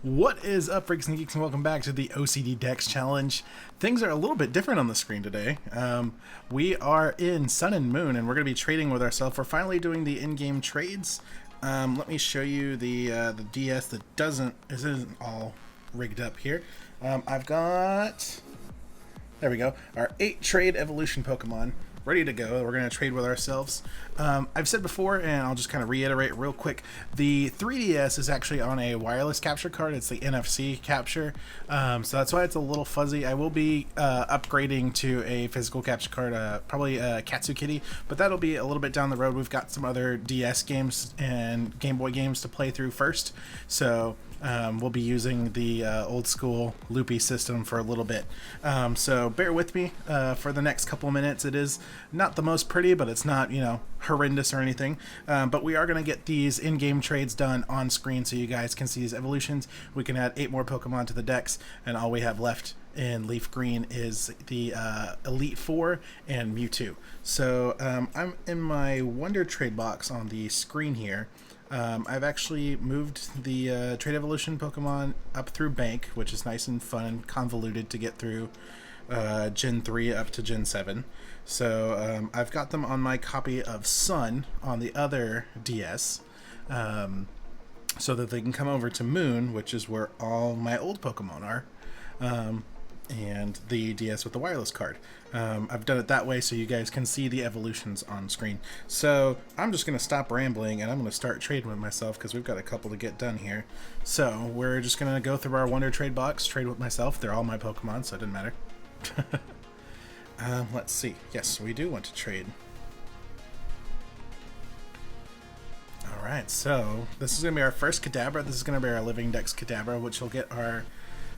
What is up, freaks and geeks, and welcome back to the OCD Dex Challenge. Things are a little bit different on the screen today. We are in Sun and Moon, and we're going to be trading with ourselves. We're finally doing the in-game trades. Let me show you the DS that isn't all rigged up here. I've got, there we go, our 8 trade evolution Pokemon ready to go. We're going to trade with ourselves. I've said before, and I'll just kind of reiterate real quick, the 3DS is actually on a wireless capture card. It's the NFC capture, so that's why it's a little fuzzy. I will be upgrading to a physical capture card, probably Katsu Kitty, but that'll be a little bit down the road. We've got some other DS games and Game Boy games to play through first, so we'll be using the old school loopy system for a little bit. So bear with me for the next couple of minutes. It is not the most pretty, but it's not, you know, horrendous or anything. But we are going to get these in-game trades done on screen so you guys can see these evolutions. We can add 8 more Pokemon to the decks, and all we have left in LeafGreen is the Elite Four and Mewtwo. So I'm in my Wonder Trade box on the screen here. I've actually moved the Trade Evolution Pokemon up through Bank, which is nice and fun and convoluted to get through Gen 3 up to Gen 7. So I've got them on my copy of Sun on the other DS, so that they can come over to Moon, which is where all my old Pokemon are, and the DS with the wireless card. I've done it that way so you guys can see the evolutions on screen. So I'm just going to stop rambling and I'm going to start trading with myself because we've got a couple to get done here. So we're just going to go through our Wonder Trade box, trade with myself. They're all my Pokemon, so it doesn't matter. Let's see. Yes, we do want to trade. Alright, so this is going to be our first Kadabra. This is going to be our Living Dex Kadabra, which will get our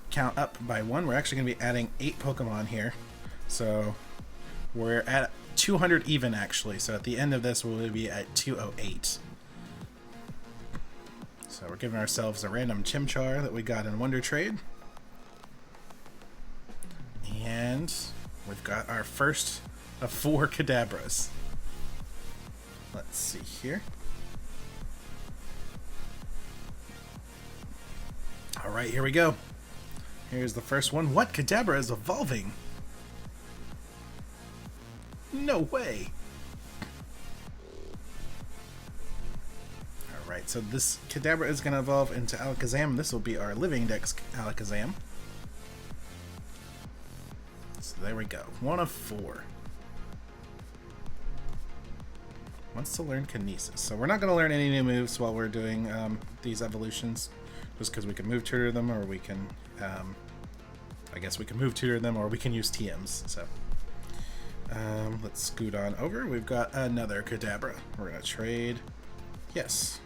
count up by 1. We're actually going to be adding 8 Pokemon here. So we're at 200 even, actually. So at the end of this, we'll be at 208. So we're giving ourselves a random Chimchar that we got in Wonder Trade. And we've got our first of 4 Kadabras. Let's see here. Alright, here we go. Here's the first one. What Kadabra is evolving? No way. Alright, so this Kadabra is going to evolve into Alakazam. This will be our Living Dex Alakazam. So there we go. 1 of 4. Wants to learn Kinesis. So we're not going to learn any new moves while we're doing these evolutions. Just because we can move tutor them, or we can, I guess we can move tutor them, or we can use TMs. So let's scoot on over. We've got another Kadabra. We're going to trade. Yes.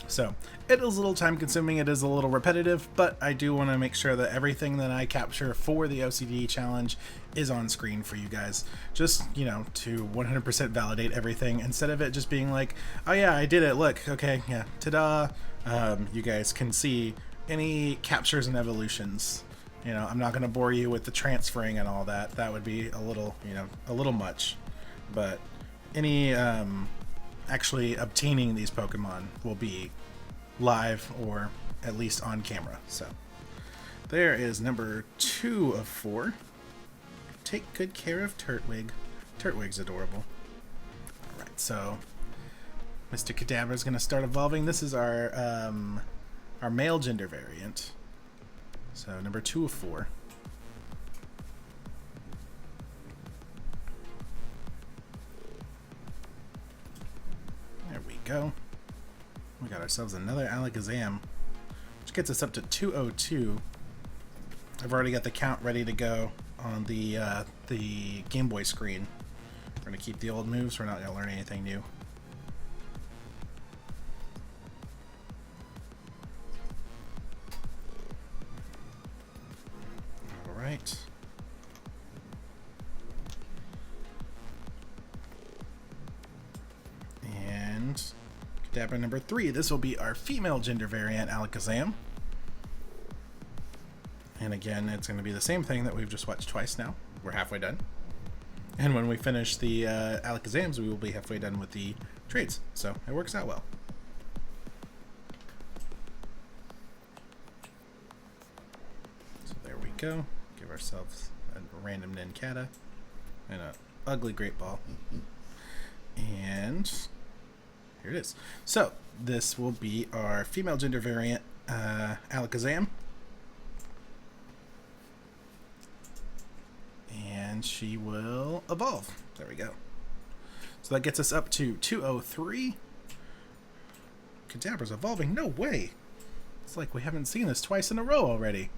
So it is a little time consuming, it is a little repetitive, but I do want to make sure that everything that I capture for the OCD challenge is on screen for you guys. Just, you know, to 100% validate everything instead of it just being like, oh yeah, I did it, look, okay, yeah, ta-da. You guys can see any captures and evolutions. You know, I'm not going to bore you with the transferring and all that. That would be a little, you know, a little much. But any actually obtaining these Pokemon will be live or at least on camera. So there is number 2 of 4. Take good care of Turtwig. Turtwig's adorable. Alright, so Mr. Kadabra is going to start evolving. This is our male gender variant. So number 2 of 4. There we go. We got ourselves another Alakazam, which gets us up to 202. I've already got the count ready to go on the Game Boy screen. We're going to keep the old moves. We're not going to learn anything new. Alright. And Kadabra number 3. This will be our female gender variant Alakazam. And again, it's going to be the same thing that we've just watched twice now. We're halfway done. And when we finish the Alakazams, we will be halfway done with the trades. So it works out well. go. Give ourselves a random Nincata and an ugly Great Ball. And here it is. So this will be our female gender variant, Alakazam. And she will evolve. There we go. So that gets us up to 203. Kadabra's evolving? No way! It's like we haven't seen this twice in a row already.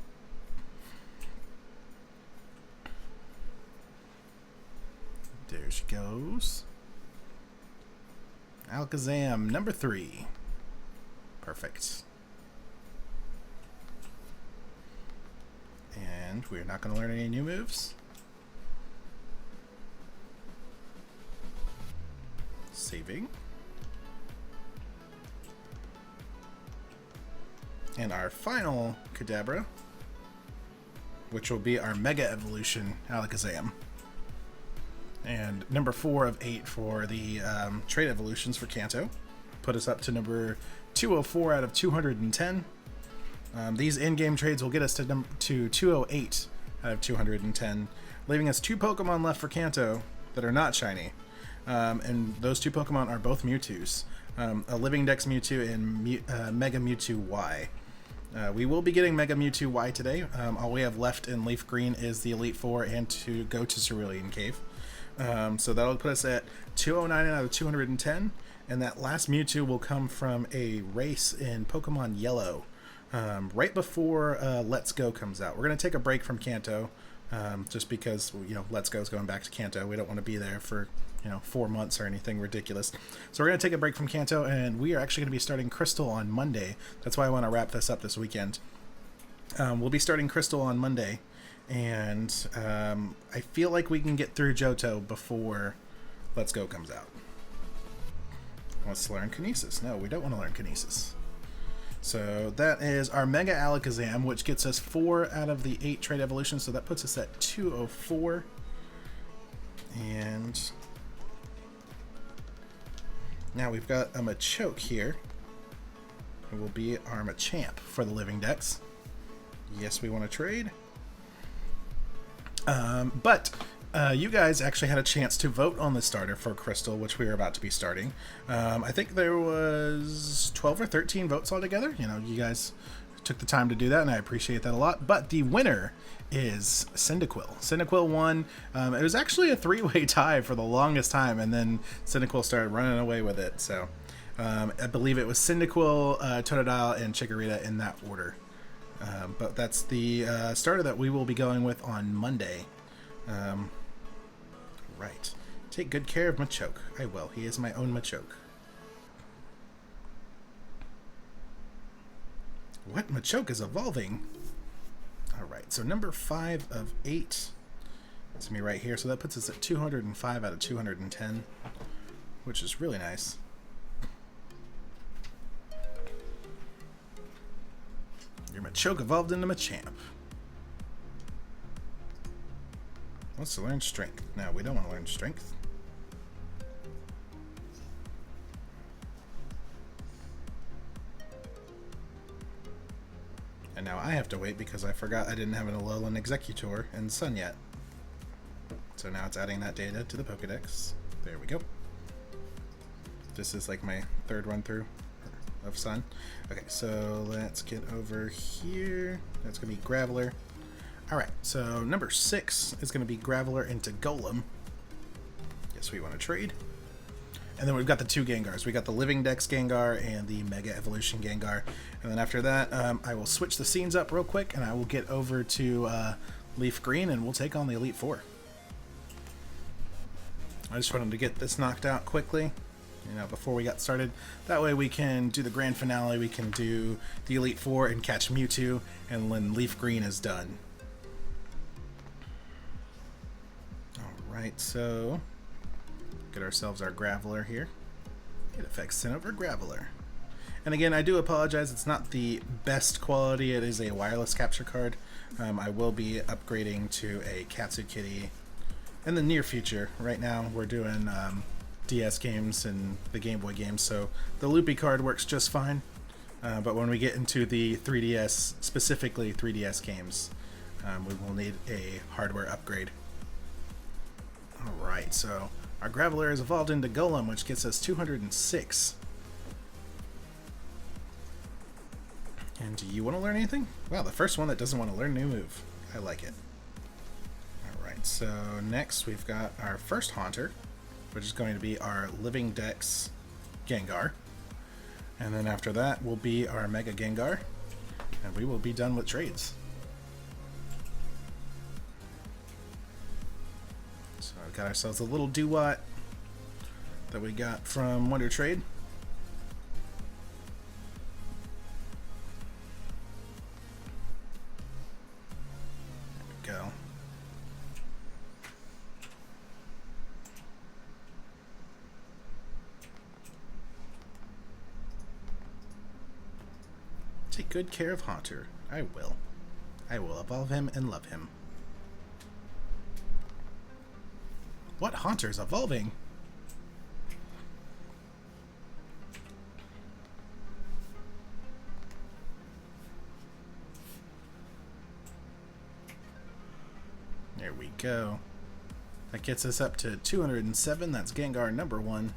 There she goes. Alakazam, number 3. Perfect. And we're not going to learn any new moves. Saving. And our final Kadabra, which will be our Mega Evolution Alakazam. And number 4 of 8 for the trait evolutions for Kanto. Put us up to number 204 out of 210. These in-game trades will get us to 208 out of 210, leaving us 2 Pokemon left for Kanto that are not shiny. And those 2 Pokemon are both Mewtwo's. A Living Dex Mewtwo and Mega Mewtwo Y. We will be getting Mega Mewtwo Y today. All we have left in Leaf Green is the Elite Four and to go to Cerulean Cave. So that'll put us at 209 out of 210. And that last Mewtwo will come from a race in Pokemon Yellow. Right before Let's Go comes out. We're going to take a break from Kanto. Just because, you know, Let's Go is going back to Kanto. We don't want to be there for, 4 months or anything ridiculous. So we're going to take a break from Kanto, and we are actually going to be starting Crystal on Monday. That's why I want to wrap this up this weekend. We'll be starting Crystal on Monday, and I feel like we can get through Johto before Let's Go comes out. Let's learn Kinesis. No, we don't want to learn Kinesis. So that is our Mega Alakazam, which gets us 4 out of the 8 trait evolutions, so that puts us at 204. And now we've got a Machoke here. It will be our Machamp for the Living Dex. Yes, we want to trade. But you guys actually had a chance to vote on the starter for Crystal, which we are about to be starting. I think there was 12 or 13 votes altogether. You guys took the time to do that, and I appreciate that a lot. But the winner is Cyndaquil. Cyndaquil won. It was actually a 3-way tie for the longest time, and then Cyndaquil started running away with it. So I believe it was Cyndaquil, Totodile, and Chikorita in that order. But that's the starter that we will be going with on Monday. Right. Take good care of Machoke. I will. He is my own Machoke. What? Machoke is evolving? Alright, so number 5 of 8. That's me right here. So that puts us at 205 out of 210, which is really nice. Your Machoke evolved into Machamp. Wants to learn Strength. No, we don't want to learn Strength. And now I have to wait because I forgot I didn't have an Alolan Executor in Sun yet. So now it's adding that data to the Pokedex. There we go. This is like my 3rd run through of Sun. Okay, so let's get over here. That's going to be Graveler. Alright, so number 6 is going to be Graveler into Golem. Guess we want to trade. And then we've got the 2 Gengars. We got the Living Dex Gengar and the Mega Evolution Gengar. And then after that, I will switch the scenes up real quick, and I will get over to Leaf Green, and we'll take on the Elite Four. I just wanted to get this knocked out quickly, before we got started. That way we can do the grand finale, we can do the Elite Four and catch Mewtwo, and when Leaf Green is done. Alright, so get ourselves our Graveler here. Aedifex sent over Graveler. And again, I do apologize, it's not the best quality, it is a wireless capture card. I will be upgrading to a Katsu Kitty in the near future. Right now we're doing DS games and the Game Boy games, so the loopy card works just fine. But when we get into the 3DS, specifically 3DS games, we will need a hardware upgrade. Alright, so our Graveler has evolved into Golem, which gets us 206. And do you want to learn anything? Wow, the first one that doesn't want to learn a new move. I like it. Alright, so next we've got our first Haunter, which is going to be our Living Dex Gengar. And then after that will be our Mega Gengar, and we will be done with trades. So I've got ourselves a little Duat that we got from Wonder Trade. There we go. Take good care of Haunter. I will. I will evolve him and love him. What Haunter's evolving? There we go. That gets us up to 207. That's Gengar number 1.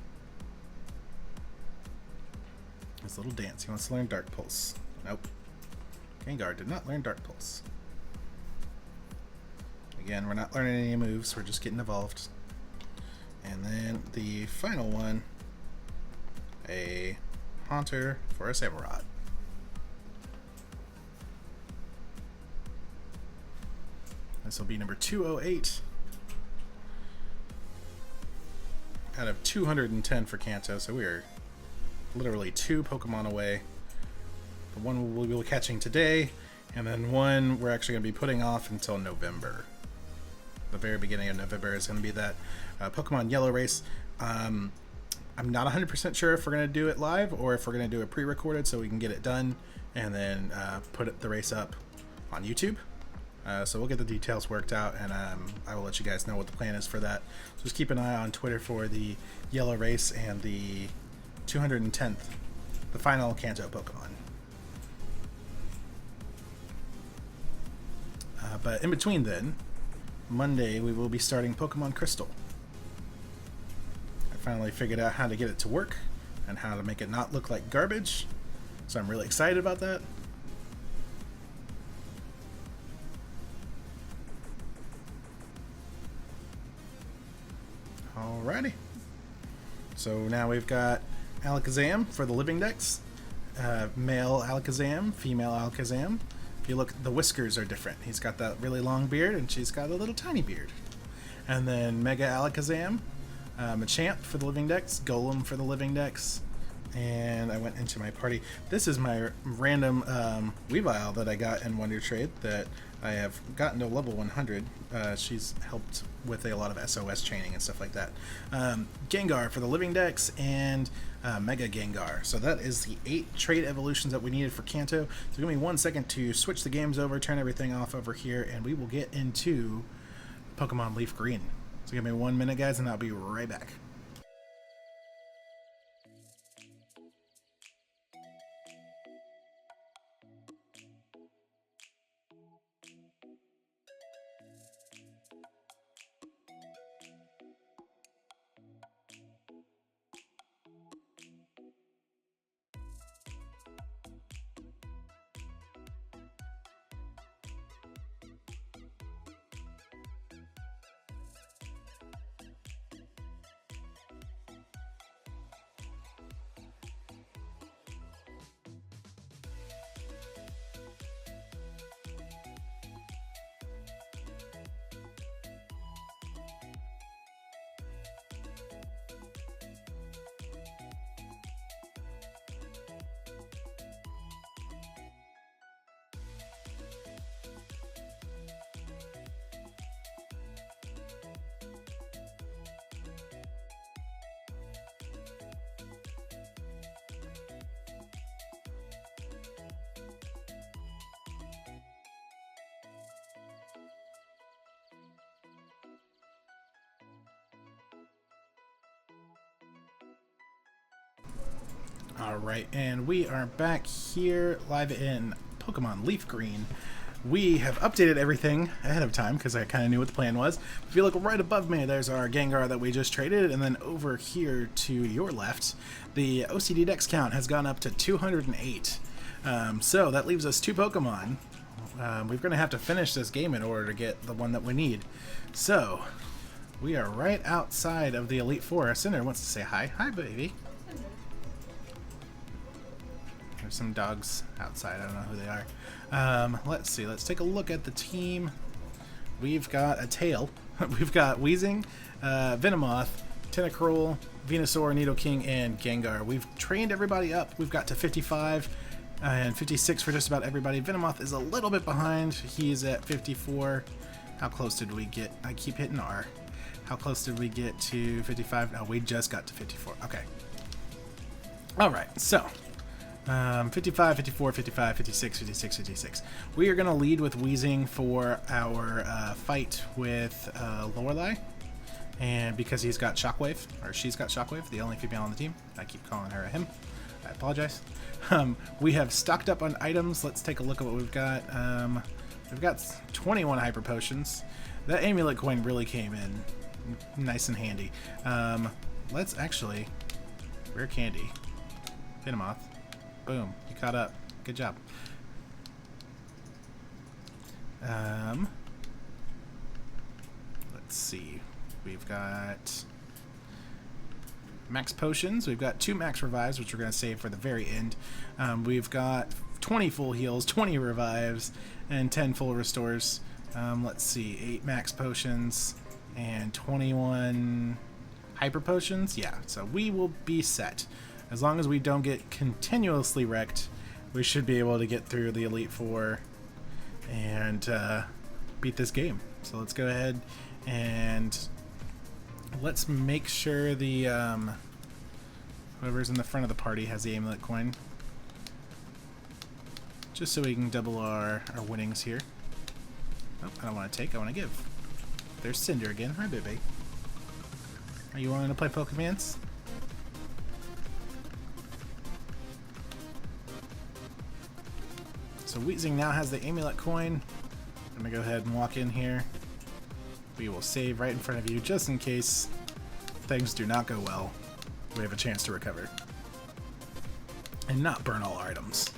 His little dance. He wants to learn Dark Pulse. Nope. Gengar did not learn Dark Pulse. Again, we're not learning any moves, we're just getting evolved. And then the final one, a Haunter for a Samurott. This will be number 208 out of 210 for Kanto, so we are literally 2 Pokemon away. The one we'll be catching today, and then one we're actually going to be putting off until November. The very beginning of November is going to be that Pokemon Yellow race. I'm not 100% sure if we're going to do it live or if we're going to do it pre-recorded so we can get it done and then put the race up on YouTube. So we'll get the details worked out, and I will let you guys know what the plan is for that. So just keep an eye on Twitter for the Yellow race and the 210th, the final Kanto Pokemon. But in between then, Monday we will be starting Pokemon Crystal. I finally figured out how to get it to work and how to make it not look like garbage, so I'm really excited about that. Alrighty. So now we've got Alakazam for the Living Dex. Male Alakazam, female Alakazam. If you look, the whiskers are different. He's got that really long beard, and she's got a little tiny beard. And then Mega Alakazam, Machamp for the Living Dex, Golem for the Living Dex, and I went into my party. This is my random Weavile that I got in Wonder Trade that I have gotten to level 100. She's helped with a lot of SOS chaining and stuff like that. Gengar for the Living Dex and Mega Gengar. So that is the 8 trade evolutions that we needed for Kanto. So give me 1 second to switch the games over, turn everything off over here, and we will get into Pokemon Leaf Green. So give me 1 minute, guys, and I'll be right back. Alright, and we are back here live in Pokemon Leaf Green. we have updated everything ahead of time because I kind of knew what the plan was. If you look right above me, there's our Gengar that we just traded, and then over here to your left, the OCD Dex count has gone up to 208. So that leaves us 2 Pokemon. We're going to have to finish this game in order to get the one that we need. So we are right outside of the Elite Four. Cinder wants to say hi. Hi, baby. There's some dogs outside. I don't know who they are. Let's see. Let's take a look at the team. We've got a tail. We've got Weezing, Venomoth, Tentacruel, Venusaur, Nidoking, and Gengar. We've trained everybody up. We've got to 55 and 56 for just about everybody. Venomoth is a little bit behind. He's at 54. How close did we get? I keep hitting R. How close did we get to 55? No, we just got to 54. Okay. All right. So 55, 54, 55, 56, 56, 56. We are going to lead with Weezing for our fight with Lorelei. And because he's got Shockwave, or she's got Shockwave, the only female on the team. I keep calling her a him. I apologize. We have stocked up on items. Let's take a look at what we've got. We've got 21 Hyper Potions. That amulet coin really came in nice and handy. Let's actually... Rare Candy. Venomoth. Boom. You caught up. Good job. Let's see. We've got max potions. We've got 2 max revives, which we're going to save for the very end. We've got 20 full heals, 20 revives, and 10 full restores. Let's see. 8 max potions and 21 hyper potions. Yeah, so we will be set. As long as we don't get continuously wrecked, we should be able to get through the Elite Four and beat this game. So let's go ahead and let's make sure the whoever's in the front of the party has the amulet coin, just so we can double our winnings here. Oh, I don't want to take, I want to give. There's Cinder again. Hi, baby. Are you wanting to play Pokemans? So Weezing now has the amulet coin. I'm going to go ahead and walk in here. We will save right in front of you just in case things do not go well. We have a chance to recover. And not burn all our items.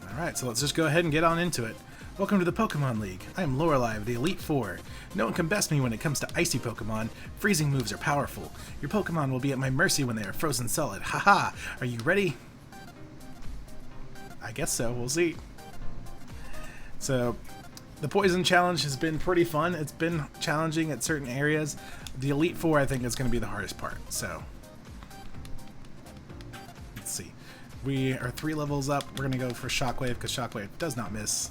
Alright, so let's just go ahead and get on into it. Welcome to the Pokemon League. I am Lorelei of the Elite Four. No one can best me when it comes to icy Pokemon. Freezing moves are powerful. Your Pokemon will be at my mercy when they are frozen solid. Haha! Are you ready? I guess so. We'll see. So, the Poison Challenge has been pretty fun. It's been challenging at certain areas. The Elite Four, I think, is going to be the hardest part. So, let's see. We are 3 levels up. We're going to go for Shockwave because Shockwave does not miss.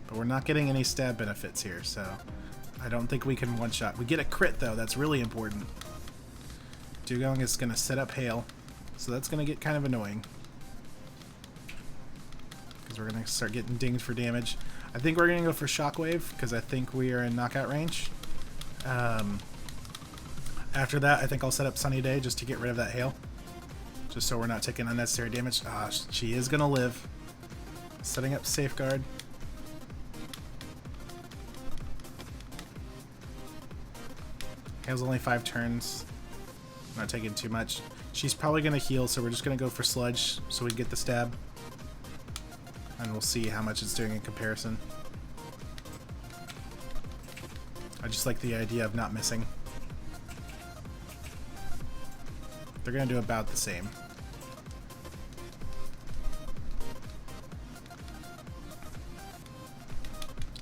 But we're not getting any stab benefits here, so I don't think we can one-shot. We get a crit, though. That's really important. Dugong is going to set up Hail, so that's going to get kind of annoying. Because we're going to start getting dinged for damage. I think we're going to go for Shockwave, because I think we are in knockout range. After that, I think I'll set up Sunny Day just to get rid of that Hail. Just so we're not taking unnecessary damage. Ah, she is going to live. Setting up Safeguard. Hail's only 5 turns. Not taking too much. She's probably going to heal, so we're just going to go for Sludge so we get the stab. And we'll see how much it's doing in comparison. I just like the idea of not missing. They're going to do about the same.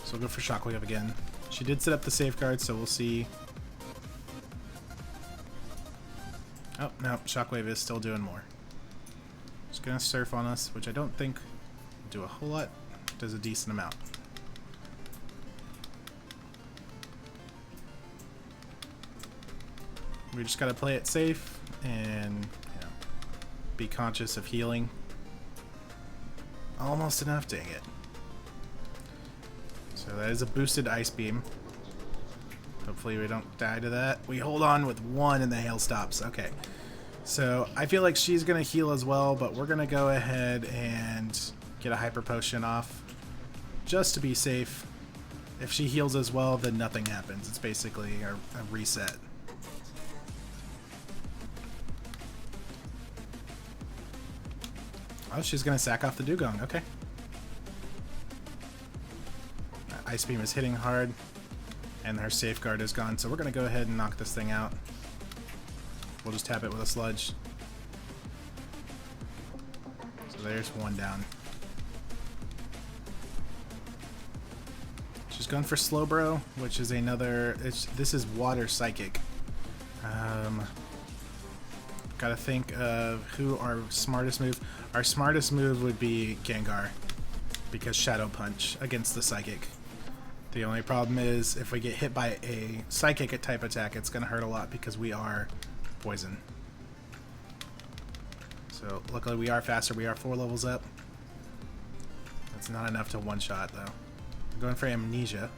So we'll go for Shockwave again. She did set up the safeguard, so we'll see. Oh, no, Shockwave is still doing more. It's going to surf on us, which I don't think will do a whole lot. Does a decent amount. We just got to play it safe and be conscious of healing. Almost enough, dang it. So that is a boosted Ice Beam. Hopefully we don't die to that. We hold on with 1 and the hail stops. Okay. So I feel like she's going to heal as well, but we're going to go ahead and get a Hyper Potion off. just to be safe. If she heals as well, then nothing happens. It's basically a reset. Oh, she's gonna sack off the dugong. Okay. Ice beam is hitting hard, and her safeguard is gone. So we're gonna go ahead and knock this thing out. We'll just tap it with a sludge. So there's one down. She's going for Slowbro, which is another. This is water psychic. Gotta think of who our smartest move. Our smartest move would be Gengar, because Shadow Punch against the psychic. The only problem is if we get hit by a psychic type attack, it's gonna hurt a lot because we are poison. So luckily we are faster. We are 4 levels up. That's not enough to one-shot though. I'm going for Amnesia.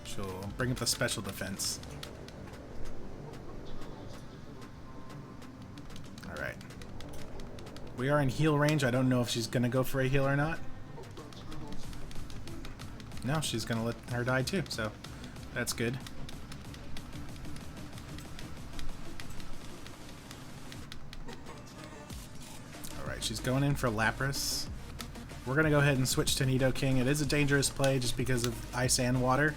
She'll bring up the special defense. Alright. We are in heal range. I don't know if she's going to go for a heal or not. No, she's going to let her die too, so that's good. Alright, she's going in for Lapras. We're going to go ahead and switch to Nidoking. It is a dangerous play just because of ice and water,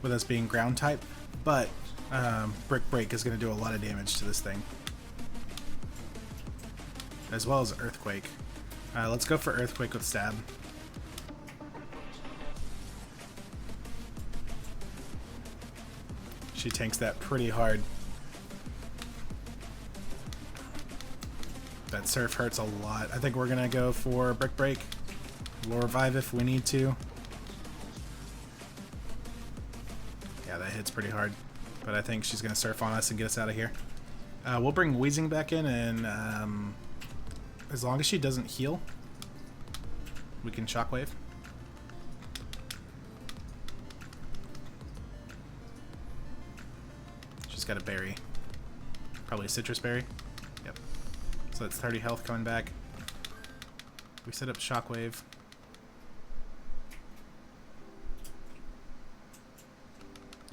with us being ground type, but Brick Break is going to do a lot of damage to this thing, as well as Earthquake. Let's go for Earthquake with Stab. She tanks that pretty hard. That Surf hurts a lot. I think we're going to go for Brick Break. We'll revive if we need to. Yeah, that hits pretty hard, but I think she's going to surf on us and get us out of here. We'll bring Wheezing back in, and as long as she doesn't heal, we can Shockwave. She's got a berry. Probably a citrus berry. Yep. So that's 30 health coming back. We set up Shockwave.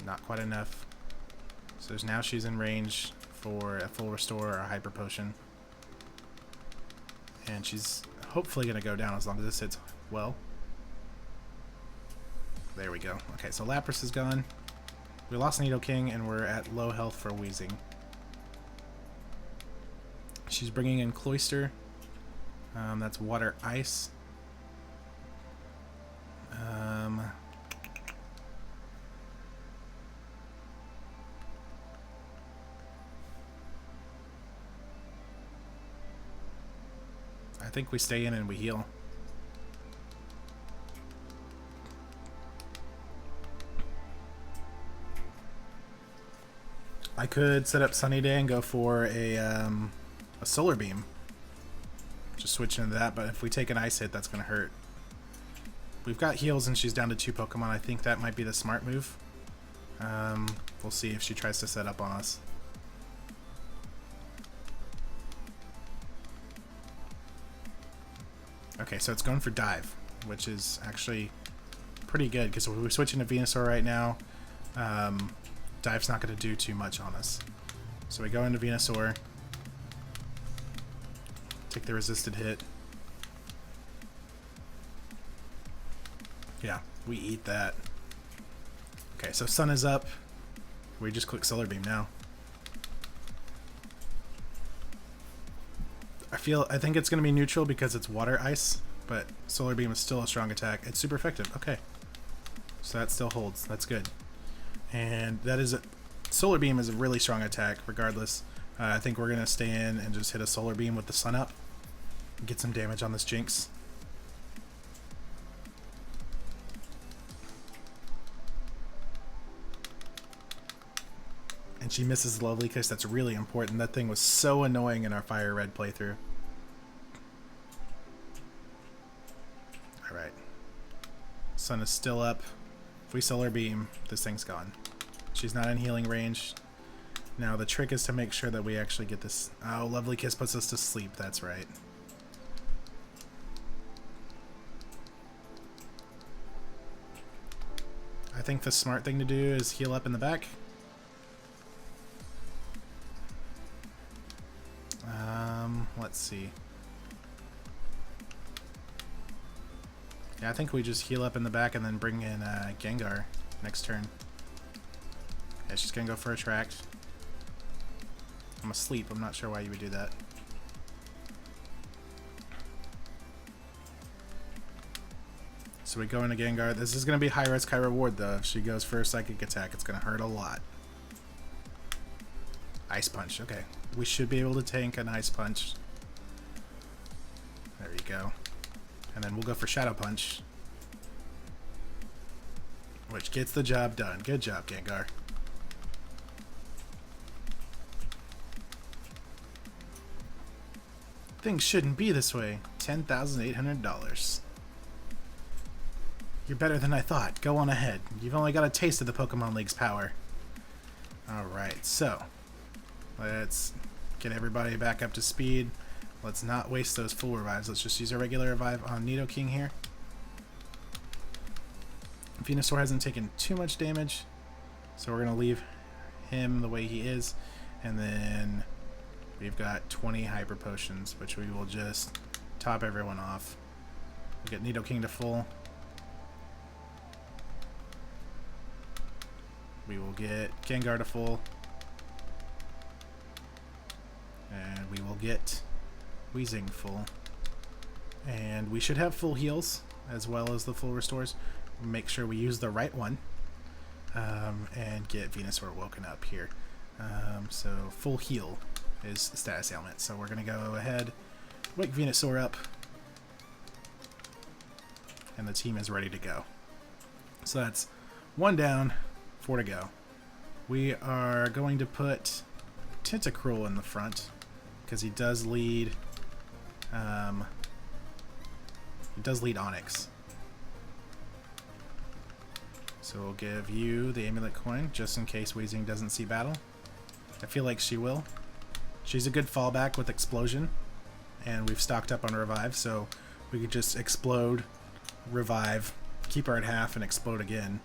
Not quite enough. So now she's in range for a full restore or a hyper potion. And she's hopefully going to go down as long as this hits well. There we go. Okay, so Lapras is gone. We lost Nidoking and we're at low health for Wheezing. She's bringing in Cloyster. That's water ice. I think we stay in and we heal. I could set up Sunny Day and go for a Solar Beam. Just switch into that, but if we take an Ice hit, that's going to hurt. We've got heals and she's down to 2 Pokemon. I think that might be the smart move. We'll see if she tries to set up on us. Okay, so it's going for Dive, which is actually pretty good because we're switching to Venusaur right now. Dive's not going to do too much on us. So we go into Venusaur, take the resisted hit. Yeah, we eat that. Okay, so Sun is up. We just click Solar Beam now. I think it's going to be neutral because it's water ice, but Solar Beam is still a strong attack. It's super effective. Okay. So that still holds. That's good. And that is Solar Beam is a really strong attack regardless. I think we're going to stay in and just hit a Solar Beam with the Sun up and get some damage on this Jinx. And she misses Lovely Kiss. That's really important. That thing was so annoying in our Fire Red playthrough. Alright. Sun is still up. If we Solar Beam, this thing's gone. She's not in healing range. Now the trick is to make sure that we actually get this. Oh, Lovely Kiss puts us to sleep. That's right. think the smart thing to do is heal up in the back. Let's see. Yeah, I think we just heal up in the back and then bring in Gengar next turn. Yeah, it's just gonna go for Attract. I'm asleep. I'm not sure why you would do that. So we go into Gengar. This is going to be high risk, high reward though. If she goes for a Psychic Attack, it's going to hurt a lot. Ice Punch. Okay. We should be able to tank an Ice Punch. There you go. And then we'll go for Shadow Punch, which gets the job done. Good job, Gengar. Things shouldn't be this way. $10,800. You're better than I thought. Go on ahead. You've only got a taste of the Pokemon League's power. Alright, so let's get everybody back up to speed. Let's not waste those full revives. Let's just use a regular revive on Nidoking here. Venusaur hasn't taken too much damage, so we're going to leave him the way he is. And then we've got 20 Hyper Potions, which we will just top everyone off. We'll get Nidoking to full. We will get Gengar to full. And we will get Weezing full. And we should have full heals as well as the full restores. Make sure we use the right one. And get Venusaur woken up here. So full heal is the status ailment. So we're going to go ahead, wake Venusaur up. And the team is ready to go. So that's 1 down. 4 to go. We are going to put Tentacruel in the front because he does lead. Onyx. So we'll give you the Amulet Coin just in case Weezing doesn't see battle. I feel like she will. She's a good fallback with Explosion, and we've stocked up on Revive, so we could just explode, revive, keep her at half, and explode again.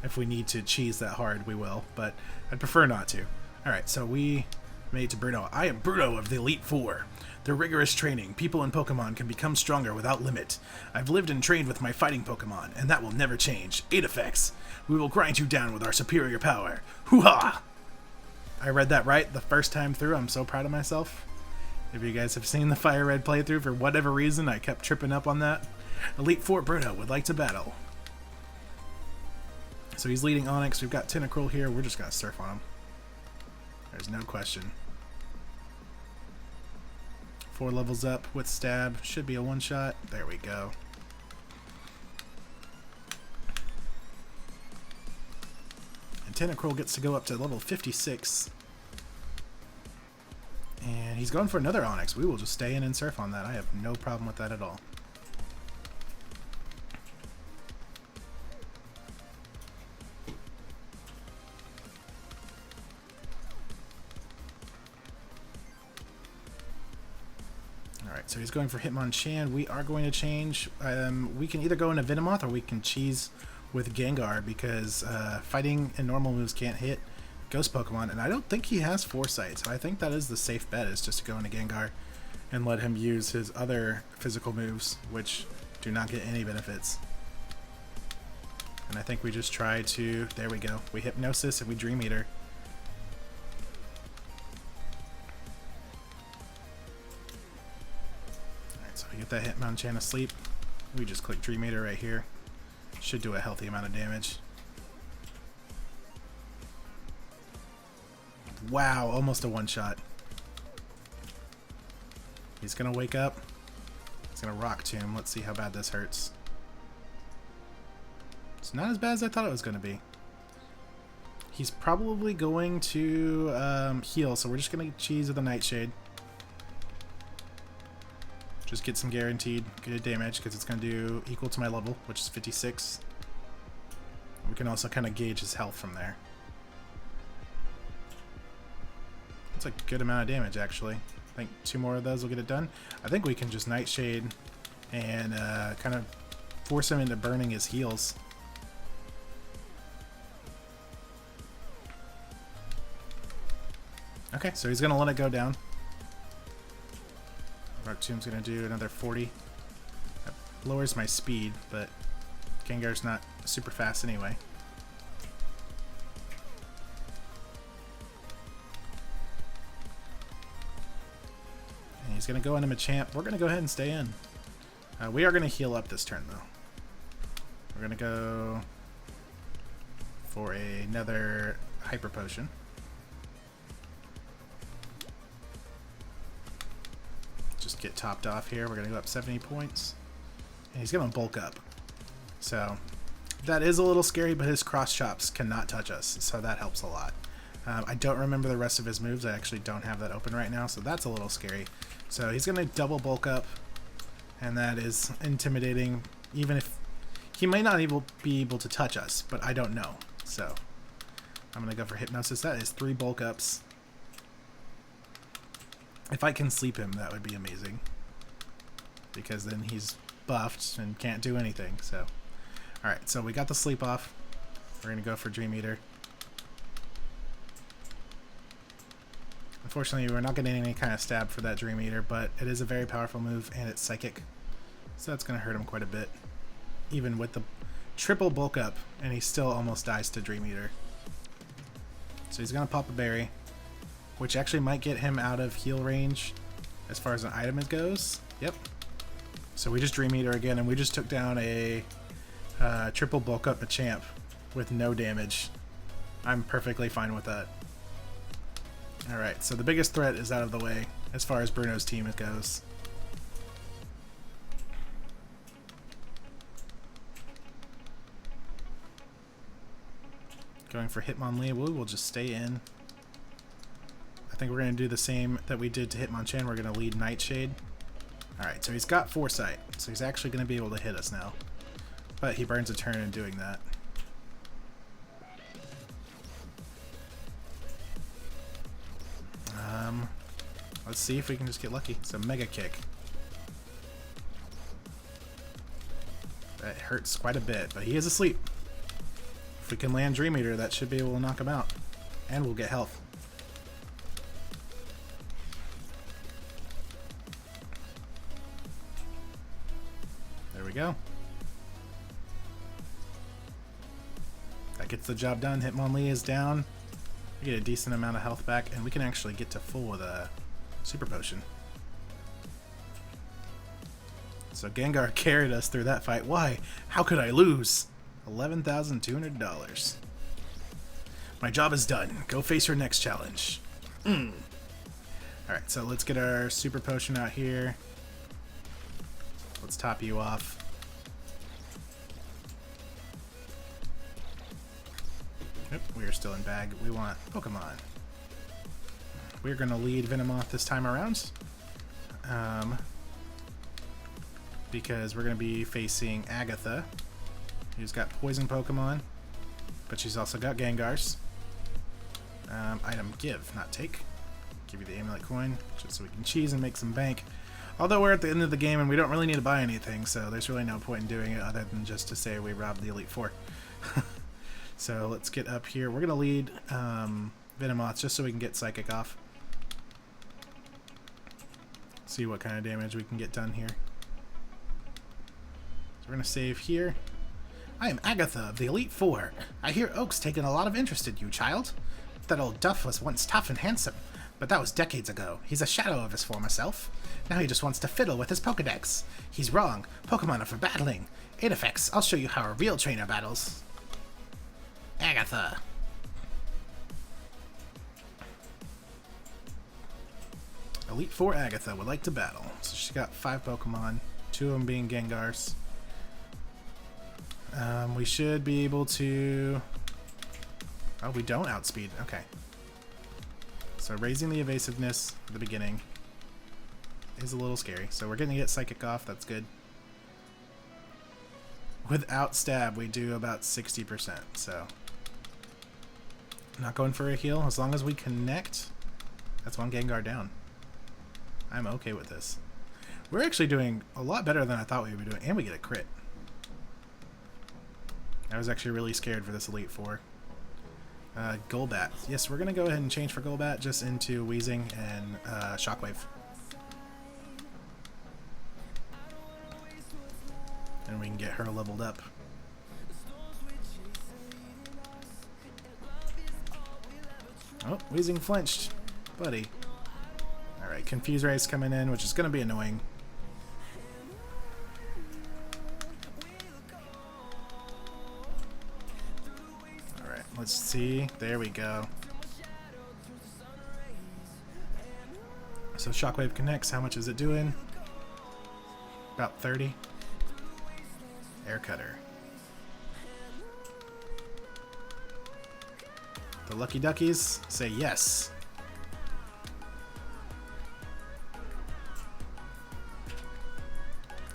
If we need to cheese that hard, we will, but I'd prefer not to. Alright, so we made it to Bruno. I am Bruno of the Elite Four. Through rigorous training, people and Pokemon can become stronger without limit. I've lived and trained with my fighting Pokemon, and that will never change. Aedifex, we will grind you down with our superior power. Hoo-ha! I read that right the first time through. I'm so proud of myself. If you guys have seen the Fire Red playthrough, for whatever reason, I kept tripping up on that. Elite Four Bruno would like to battle. So he's leading Onyx. We've got Tentacruel here. We're just going to surf on him. There's no question. 4 levels up with Stab. Should be a one-shot. There we go. And Tentacruel gets to go up to level 56. And he's going for another Onyx. We will just stay in and surf on that. I have no problem with that at all. Alright, so he's going for Hitmonchan. We are going to change. We can either go into Venomoth or we can cheese with Gengar because fighting and normal moves can't hit Ghost Pokemon. And I don't think he has Foresight, so I think that is the safe bet, is just to go into Gengar and let him use his other physical moves, which do not get any benefits. And I think we just try to... There we go. We Hypnosis and we Dream Eater. Alright, so we get that Hitmonchan asleep. We just click Dream Eater right here. Should do a healthy amount of damage. Wow, almost a one-shot. He's gonna wake up. He's gonna Rock Tomb. Let's see how bad this hurts. It's not as bad as I thought it was gonna be. He's probably going to heal, so we're just gonna cheese with a Nightshade. Just get some guaranteed good damage because it's gonna do equal to my level, which is 56. We can also kind of gauge his health from there. That's a good amount of damage, actually. I think 2 more of those will get it done. I think we can just Nightshade and kind of force him into burning his heals. Okay, so he's going to let it go down. Rock Tomb's going to do another 40. That lowers my speed, but Gengar's not super fast anyway. And he's going to go into Machamp. We're going to go ahead and stay in. We are going to heal up this turn, though. We're going to go for another Hyper Potion. Just get topped off here. We're going to go up 70 points. And he's going to bulk up. So that is a little scary, but his cross chops cannot touch us, so that helps a lot. I don't remember the rest of his moves. I actually don't have that open right now, so that's a little scary. So he's going to double bulk up, and that is intimidating, even if he may not even be able to touch us, but I don't know. So I'm going to go for Hypnosis. That is 3 bulk ups. If I can sleep him, that would be amazing, because then he's buffed and can't do anything. So alright, so we got the sleep off. We're going to go for Dream Eater. Unfortunately, we're not getting any kind of stab for that Dream Eater, but it is a very powerful move, and it's Psychic. So that's going to hurt him quite a bit. Even with the triple bulk up, and he still almost dies to Dream Eater. So he's going to pop a berry, which actually might get him out of heal range as far as an item goes. Yep. So we just Dream Eater again, and we just took down a triple bulk up Machamp with no damage. I'm perfectly fine with that. Alright, so the biggest threat is out of the way as far as Bruno's team goes. Going for Hitmonlee, we will just stay in. I think we're going to do the same that we did to Hitmonchan. We're going to lead Nightshade. Alright, so he's got Foresight, so he's actually going to be able to hit us now. But he burns a turn in doing that. Let's see if we can just get lucky. So Mega Kick. That hurts quite a bit, but he is asleep. If we can land Dream Eater, that should be able to knock him out. And we'll get health. There we go. That gets the job done. Hitmonlee is down. We get a decent amount of health back, and we can actually get to full with a Super Potion. So Gengar carried us through that fight. Why? How could I lose? $11,200. My job is done. Go face your next challenge. Alright, so let's get our Super Potion out here. Let's top you off. Yep, we are still in bag. We want Pokemon. We're going to lead Venomoth this time around. Because we're going to be facing Agatha, who's got poison Pokemon, but she's also got Gengars. Item give, not take. Give you the Amulet Coin, just so we can cheese and make some bank. Although we're at the end of the game and we don't really need to buy anything, so there's really no point in doing it other than just to say we robbed the Elite Four. So let's get up here. We're going to lead Venomoth just so we can get Psychic off. See what kind of damage we can get done here. So we're going to save here. I am Agatha of the Elite Four. I hear Oak's taken a lot of interest in you, child. That old Duff was once tough and handsome, but that was decades ago. He's a shadow of his former self. Now he just wants to fiddle with his Pokedex. He's wrong. Pokemon are for battling. Aedifex, I'll show you how a real trainer battles. Agatha. Elite Four Agatha would like to battle. So she's got 5 Pokemon, 2 of them being Gengars. We should be able to... Oh, we don't outspeed. Okay. So raising the evasiveness at the beginning is a little scary. So we're going to get Psychic off. That's good. Without stab, we do about 60%. So not going for a heal. As long as we connect, that's one Gengar down. I'm okay with this. We're actually doing a lot better than I thought we would be doing. And we get a crit. I was actually really scared for this Elite Four. Golbat. Yes, we're going to go ahead and change for Golbat just into Wheezing and Shockwave. And we can get her leveled up. Oh, Wheezing flinched. Buddy. Alright, Confuse Ray's coming in, which is going to be annoying. Alright, let's see. There we go. So Shockwave connects. How much is it doing? About 30. Air Cutter. The Lucky Duckies say yes.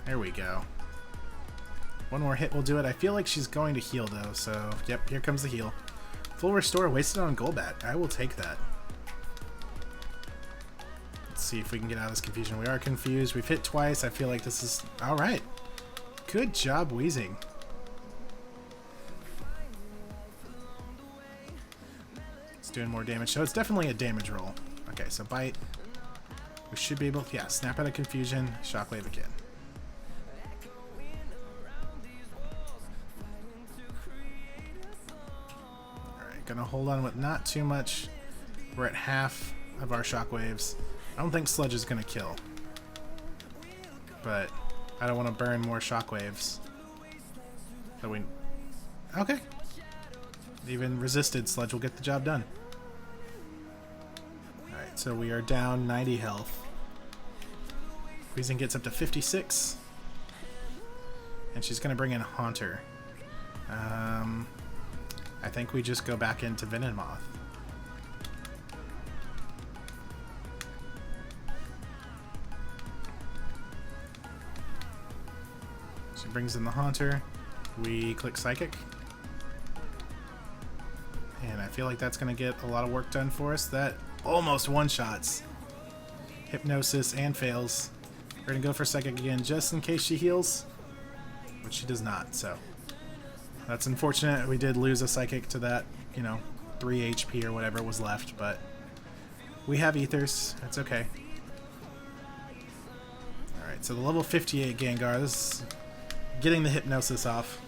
There we go. One more hit will do it. I feel like she's going to heal though, so yep, here comes the heal. Full restore wasted on Golbat. I will take that. Let's see if we can get out of this confusion. We are confused. We've hit twice. I feel like this is alright. Good job, Wheezing. It's doing more damage, so it's definitely a damage roll. Okay, so Bite. We should be able to, yeah, snap out of confusion, Shockwave again. Alright, gonna hold on with not too much. We're at half of our Shockwaves. I don't think Sludge is gonna kill. But I don't want to burn more Shockwaves. So we... Okay. Even resisted Sludge will get the job done. Alright, so we are down 90 health. Wheezing gets up to 56. And she's going to bring in Haunter. I think we just go back into Venomoth. She brings in the Haunter. We click Psychic. And I feel like that's going to get a lot of work done for us. That almost one-shots Hypnosis and fails. We're going to go for Psychic again just in case she heals. Which she does not, so. That's unfortunate. We did lose a Psychic to that, 3 HP or whatever was left. But we have Ethers. That's okay. Alright, so the level 58 Gengar. This is getting the Hypnosis off.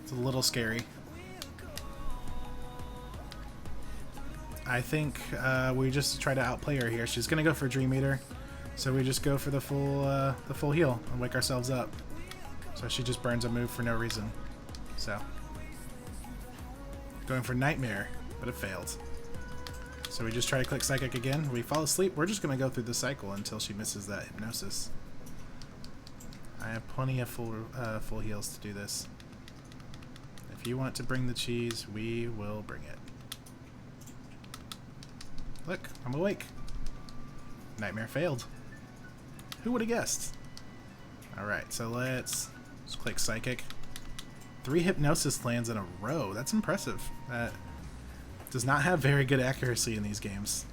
It's a little scary. I think we just try to outplay her here. She's gonna go for Dream Eater, so we just go for the full heal and wake ourselves up. So she just burns a move for no reason. So going for Nightmare, but it failed. So we just try to click Psychic again. We fall asleep. We're just gonna go through the cycle until she misses that Hypnosis. I have plenty of full heals to do this. If you want to bring the cheese, we will bring it. Look, I'm awake. Nightmare failed. Who would have guessed? Alright, so let's click Psychic. 3 Hypnosis lands in a row. That's impressive. That does not have very good accuracy in these games.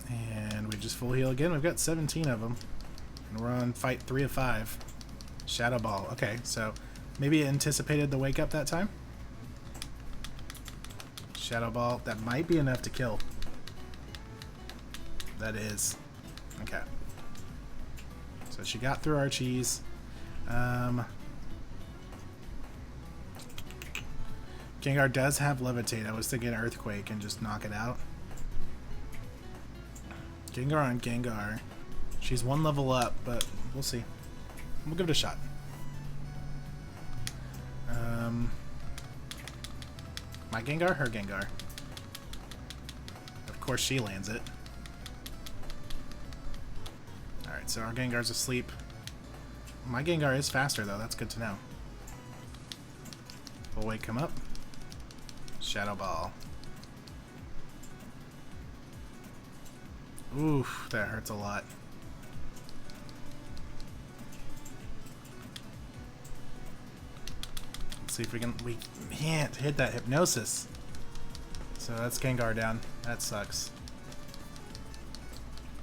And we just full heal again. We've got 17 of them. And we're on fight 3 of 5. Shadow Ball. Okay, so maybe it anticipated the wake up that time? Shadow Ball. That might be enough to kill. That is. Okay. So she got through our cheese. Gengar does have Levitate. I was thinking Earthquake and just knock it out. Gengar on Gengar. She's 1 level up, but we'll see. We'll give it a shot. My Gengar? Her Gengar. Of course she lands it. Alright, so our Gengar's asleep. My Gengar is faster though, that's good to know. We'll wake him up. Shadow Ball. Oof, that hurts a lot. Let's see if we can't hit that Hypnosis. So that's Gengar down. That sucks.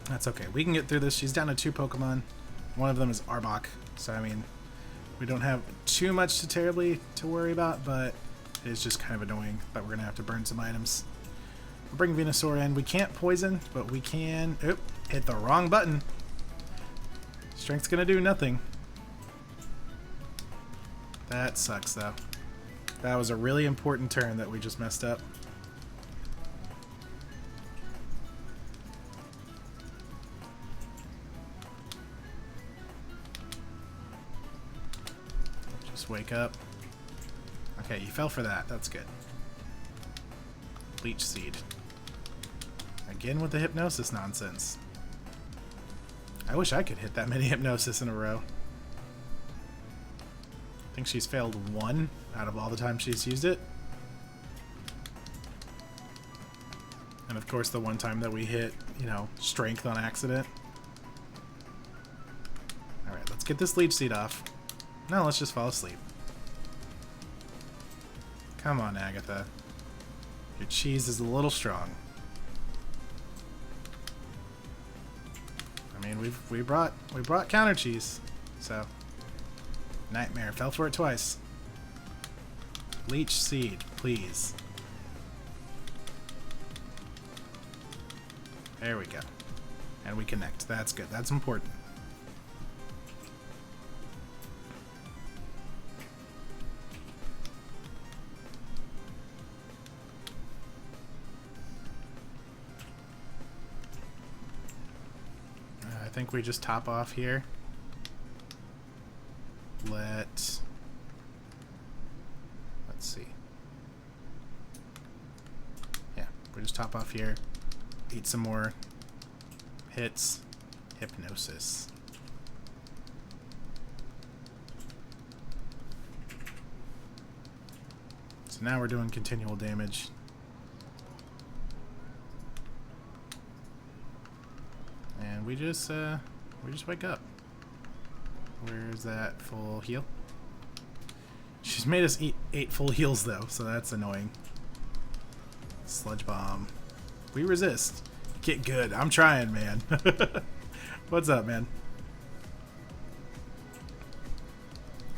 That's okay. We can get through this. She's down to 2 Pokemon. One of them is Arbok. So, I mean, We don't have too much to worry about, but it's just kind of annoying that we're gonna have to burn some items. We'll bring Venusaur in. We can't poison, but we can... Oop, hit the wrong button. Strength's gonna do nothing. That sucks, though. That was a really important turn that we just messed up. Just wake up. Okay, you fell for that. That's good. Leech Seed. Again with the hypnosis nonsense. I wish I could hit that many hypnosis in a row. I think she's failed one out of all the times she's used it. And of course the one time that we hit, you know, strength on accident. Alright, let's get this Leech Seed off. No, let's just fall asleep. Come on, Agatha. Your cheese is a little strong. I mean, we brought counter cheese, so Nightmare fell for it twice. Leech Seed, please. There we go, and we connect. That's good. That's important. I think we just top off here. Let's see. Yeah, we just top off here. Eat some more hits. Hypnosis. So now we're doing continual damage. And we just wake up. Where's that full heal? She's made us eat 8 full heals though, so that's annoying. Sludge Bomb. We resist. Get good. I'm trying, man. What's up, man?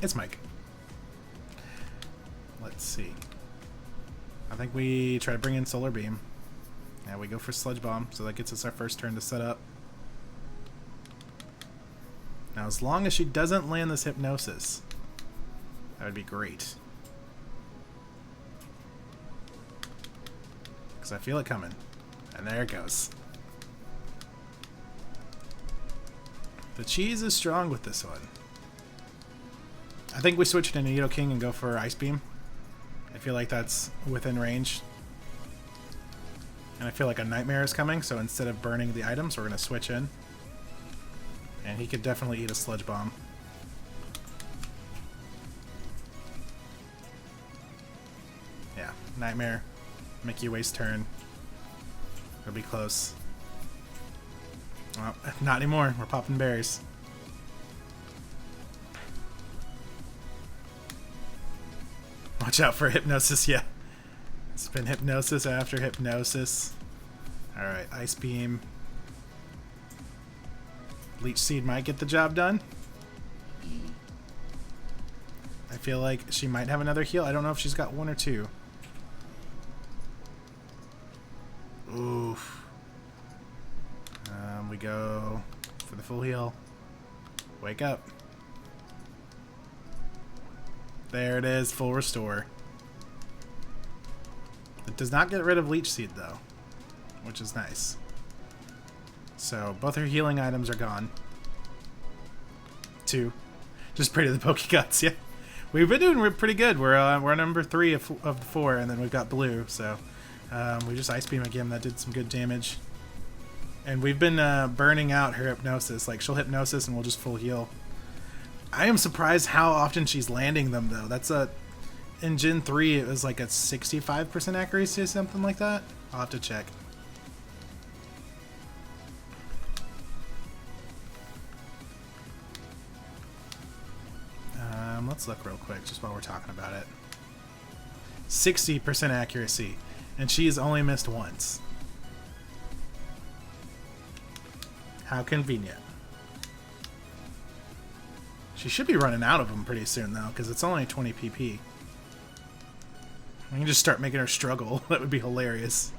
It's Mike. Let's see. I think we try to bring in Solar Beam. Yeah, we go for Sludge Bomb, so that gets us our first turn to set up. Now, as long as she doesn't land this Hypnosis, that would be great. Because I feel it coming. And there it goes. The cheese is strong with this one. I think we switch to Nidoking and go for Ice Beam. I feel like that's within range. And I feel like a Nightmare is coming, so instead of burning the items, we're going to switch in. And he could definitely eat a Sludge Bomb. Yeah, Nightmare. Make you waste turn. It'll be close. Well, not anymore. We're popping berries. Watch out for Hypnosis, yeah. It's been Hypnosis after Hypnosis. Alright, Ice Beam. Leech Seed might get the job done. I feel like she might have another heal. I don't know if she's got 1 or 2. Oof. We go for the full heal. Wake up. There it is, full restore. It does not get rid of Leech Seed though, which is nice. So both her healing items are gone. 2. Just pray to the Pokegods, yeah. We've been doing pretty good. We're number 3 of the 4, and then we've got blue. So we just Ice Beam again. That did some good damage. And we've been burning out her Hypnosis. Like, she'll Hypnosis and we'll just full heal. I am surprised how often she's landing them, though. That's in Gen 3, it was like a 65% accuracy or something like that. I'll have to check. Let's look real quick, just while we're talking about it. 60% accuracy, and she's only missed once. How convenient. She should be running out of them pretty soon, though, because it's only 20 PP. We can just start making her struggle. That would be hilarious.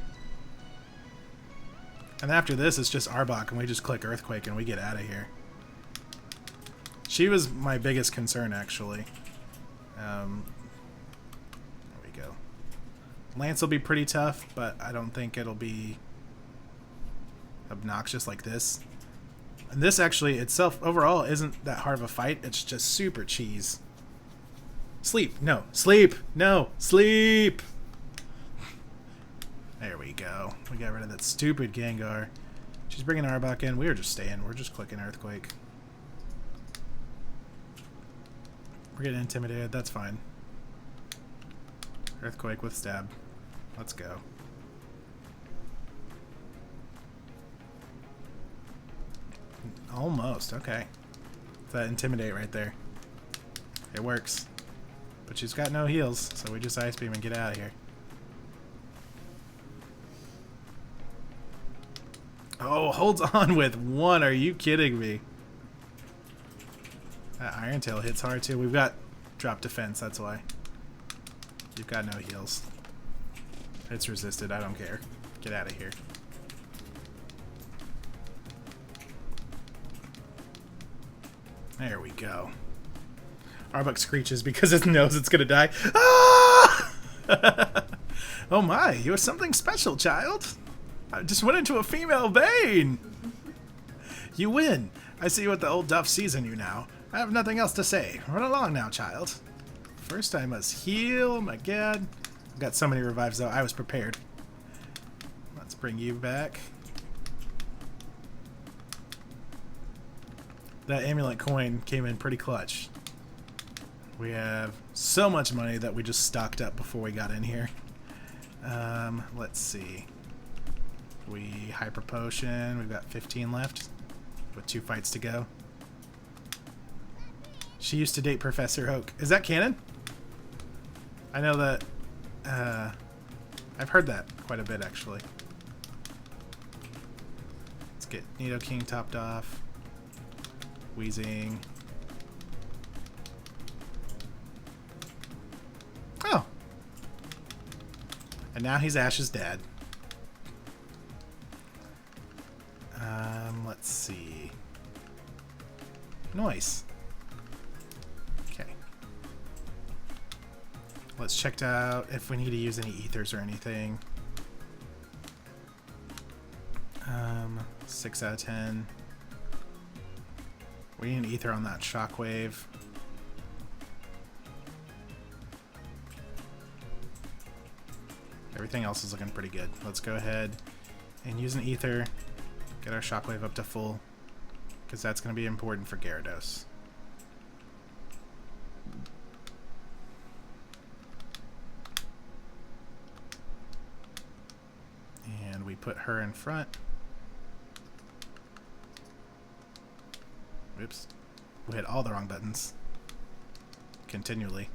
And after this, it's just Arbok, and we just click Earthquake, and we get out of here. She was my biggest concern, actually. There we go. Lance will be pretty tough, but I don't think it'll be obnoxious like this. And this actually itself overall isn't that hard of a fight. It's just super cheese. Sleep. No. Sleep. No. Sleep. There we go. We got rid of that stupid Gengar. She's bringing Arbok in. We are just staying. We're just clicking Earthquake. We're getting intimidated. That's fine. Earthquake with stab. Let's go. Almost. Okay. That intimidate right there. It works. But she's got no heals, so we just Ice Beam and get out of here. Oh, holds on with one. Are you kidding me? That Iron Tail hits hard too. We've got drop defense, that's why. You've got no heals. It's resisted. I don't care. Get out of here. There we go. Arbok screeches because it knows it's gonna die. Ah! Oh my, you're something special, child. I just went into a female vein. You win. I see what the old Duff sees in you now. I have nothing else to say. Run along now, child. First I must heal. Oh my god. I've got so many revives though. I was prepared. Let's bring you back. That amulet coin came in pretty clutch. We have so much money that we just stocked up before we got in here. Let's see. We hyper potion. We've got 15 left with 2 fights to go. She used to date Professor Oak. Is that canon? I know that. I've heard that quite a bit actually. Let's get Nidoking topped off. Wheezing. Oh. And now he's Ash's dad. Let's see. Nice. Okay. Let's check out if we need to use any ethers or anything. 6 out of 10. We need an ether on that shockwave. Everything else is looking pretty good. Let's go ahead and use an ether. Get our shockwave up to full. Because that's going to be important for Gyarados. And we put her in front. Oops. We hit all the wrong buttons. Continually.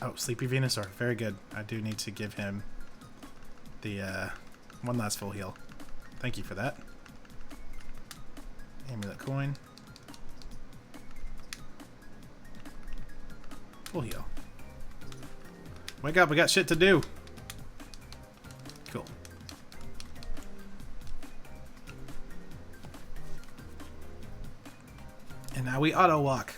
Oh, Sleepy Venusaur. Very good. I do need to give him the one last full heal. Thank you for that. Amulet coin. Full heal. Wake up, we got shit to do. Cool. And now we auto walk.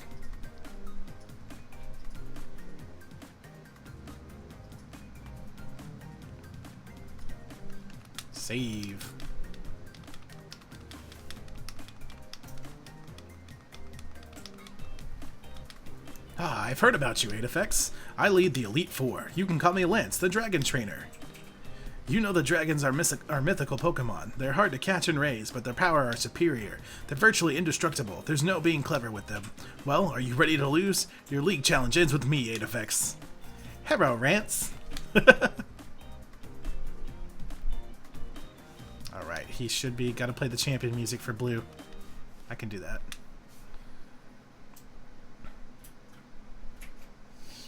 Save. Ah, I've heard about you, Aedifex. I lead the Elite Four. You can call me Lance, the Dragon Trainer. You know the dragons are mythical Pokemon. They're hard to catch and raise, but their power are superior. They're virtually indestructible. There's no being clever with them. Well, are you ready to lose? Your league challenge ends with me, Aedifex. Hello, Rance. Alright, he should be... Gotta play the champion music for blue. I can do that.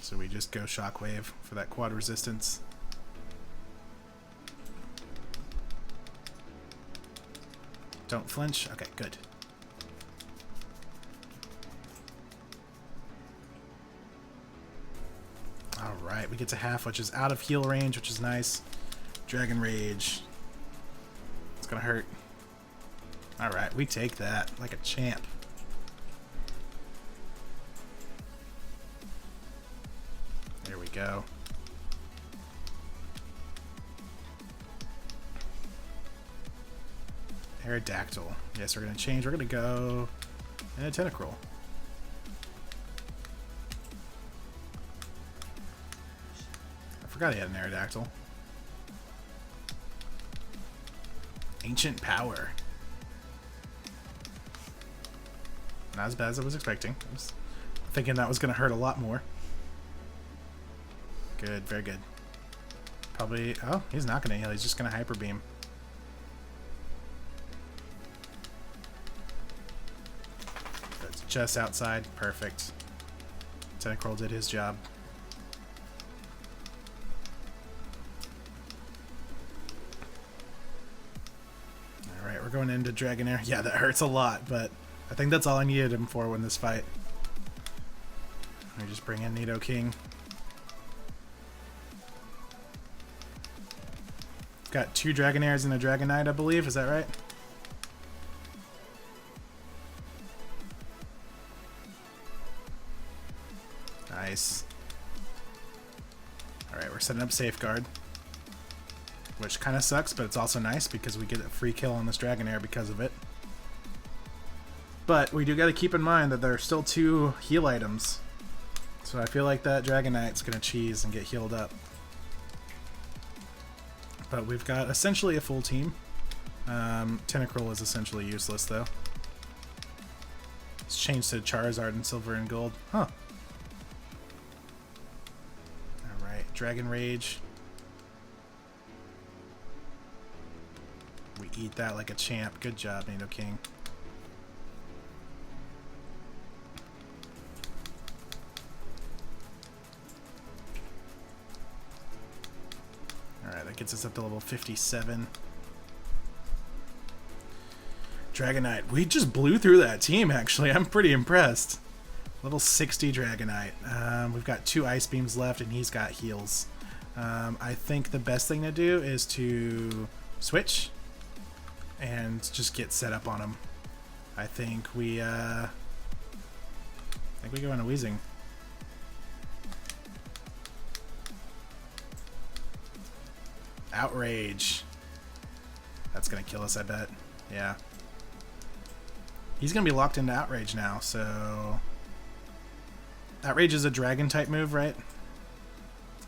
So we just go Shockwave for that quad resistance. Don't flinch. Okay, good. Alright, we get to half, which is out of heal range, which is nice. Dragon Rage. It's gonna hurt. Alright, we take that like a champ. There we go. Aerodactyl. Yes, we're gonna change. We're gonna go in a tentacruel. I forgot he had an Aerodactyl. Ancient Power. Not as bad as I was expecting. I was thinking that was gonna hurt a lot more. Good, very good. Probably. Oh, he's not gonna heal. He's just gonna Hyper Beam. That's just outside. Perfect. Tentacruel did his job. Alright, we're going into Dragonair. Yeah, that hurts a lot, but I think that's all I needed him for in this fight. Let me just bring in Nidoking. Got 2 Dragonairs and a Dragonite, I believe. Is that right? Nice. Alright, we're setting up Safeguard. Which kind of sucks, but it's also nice because we get a free kill on this Dragonair because of it. But we do got to keep in mind that there are still 2 heal items. So I feel like that Dragonite's going to cheese and get healed up. But we've got essentially a full team. Tentacruel is essentially useless, though. It's changed to Charizard in Silver and Gold. Huh. Alright, Dragon Rage. We eat that like a champ. Good job, Nidoking. Alright, that gets us up to level 57. Dragonite. We just blew through that team, actually. I'm pretty impressed. Level 60 Dragonite. We've got 2 Ice Beams left, and he's got heals. I think the best thing to do is to switch and just get set up on him. I think we go into Weezing. Outrage. That's gonna kill us, I bet. Yeah. He's gonna be locked into Outrage now, so... Outrage is a dragon type move, right?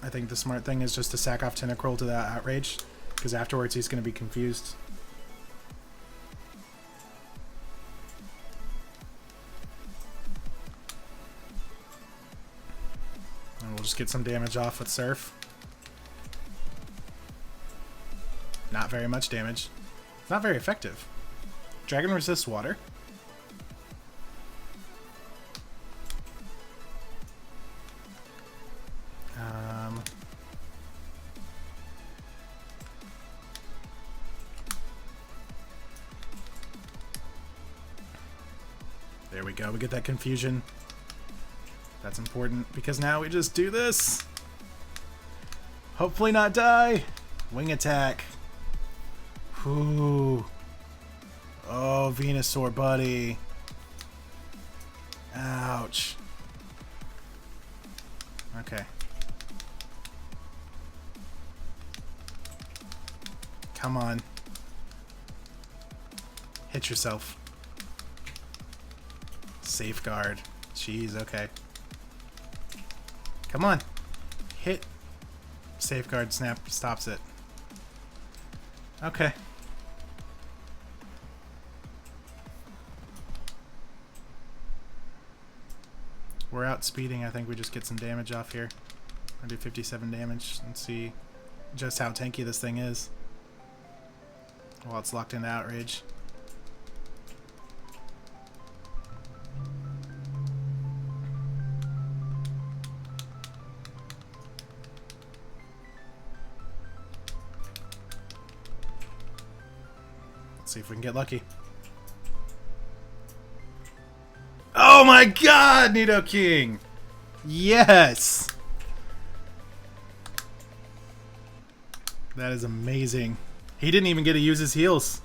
I think the smart thing is just to sack off Tentacruel to that Outrage, because afterwards he's gonna be confused. And we'll just get some damage off with Surf. Not very much damage. It's not very effective. Dragon resists water. There we go. We get that confusion. That's important because now we just do this. Hopefully not die. Wing attack. Ooh. Oh, Venusaur, buddy. Ouch. Okay. Come on. Hit yourself. Safeguard. Jeez, okay. Come on. Hit. Safeguard snap stops it. Okay. We're outspeeding. I think we just get some damage off here. I'll do 57 damage and see just how tanky this thing is while it's locked into Outrage. Let's see if we can get lucky. Oh my god, Nidoking! Yes! That is amazing. He didn't even get to use his heals.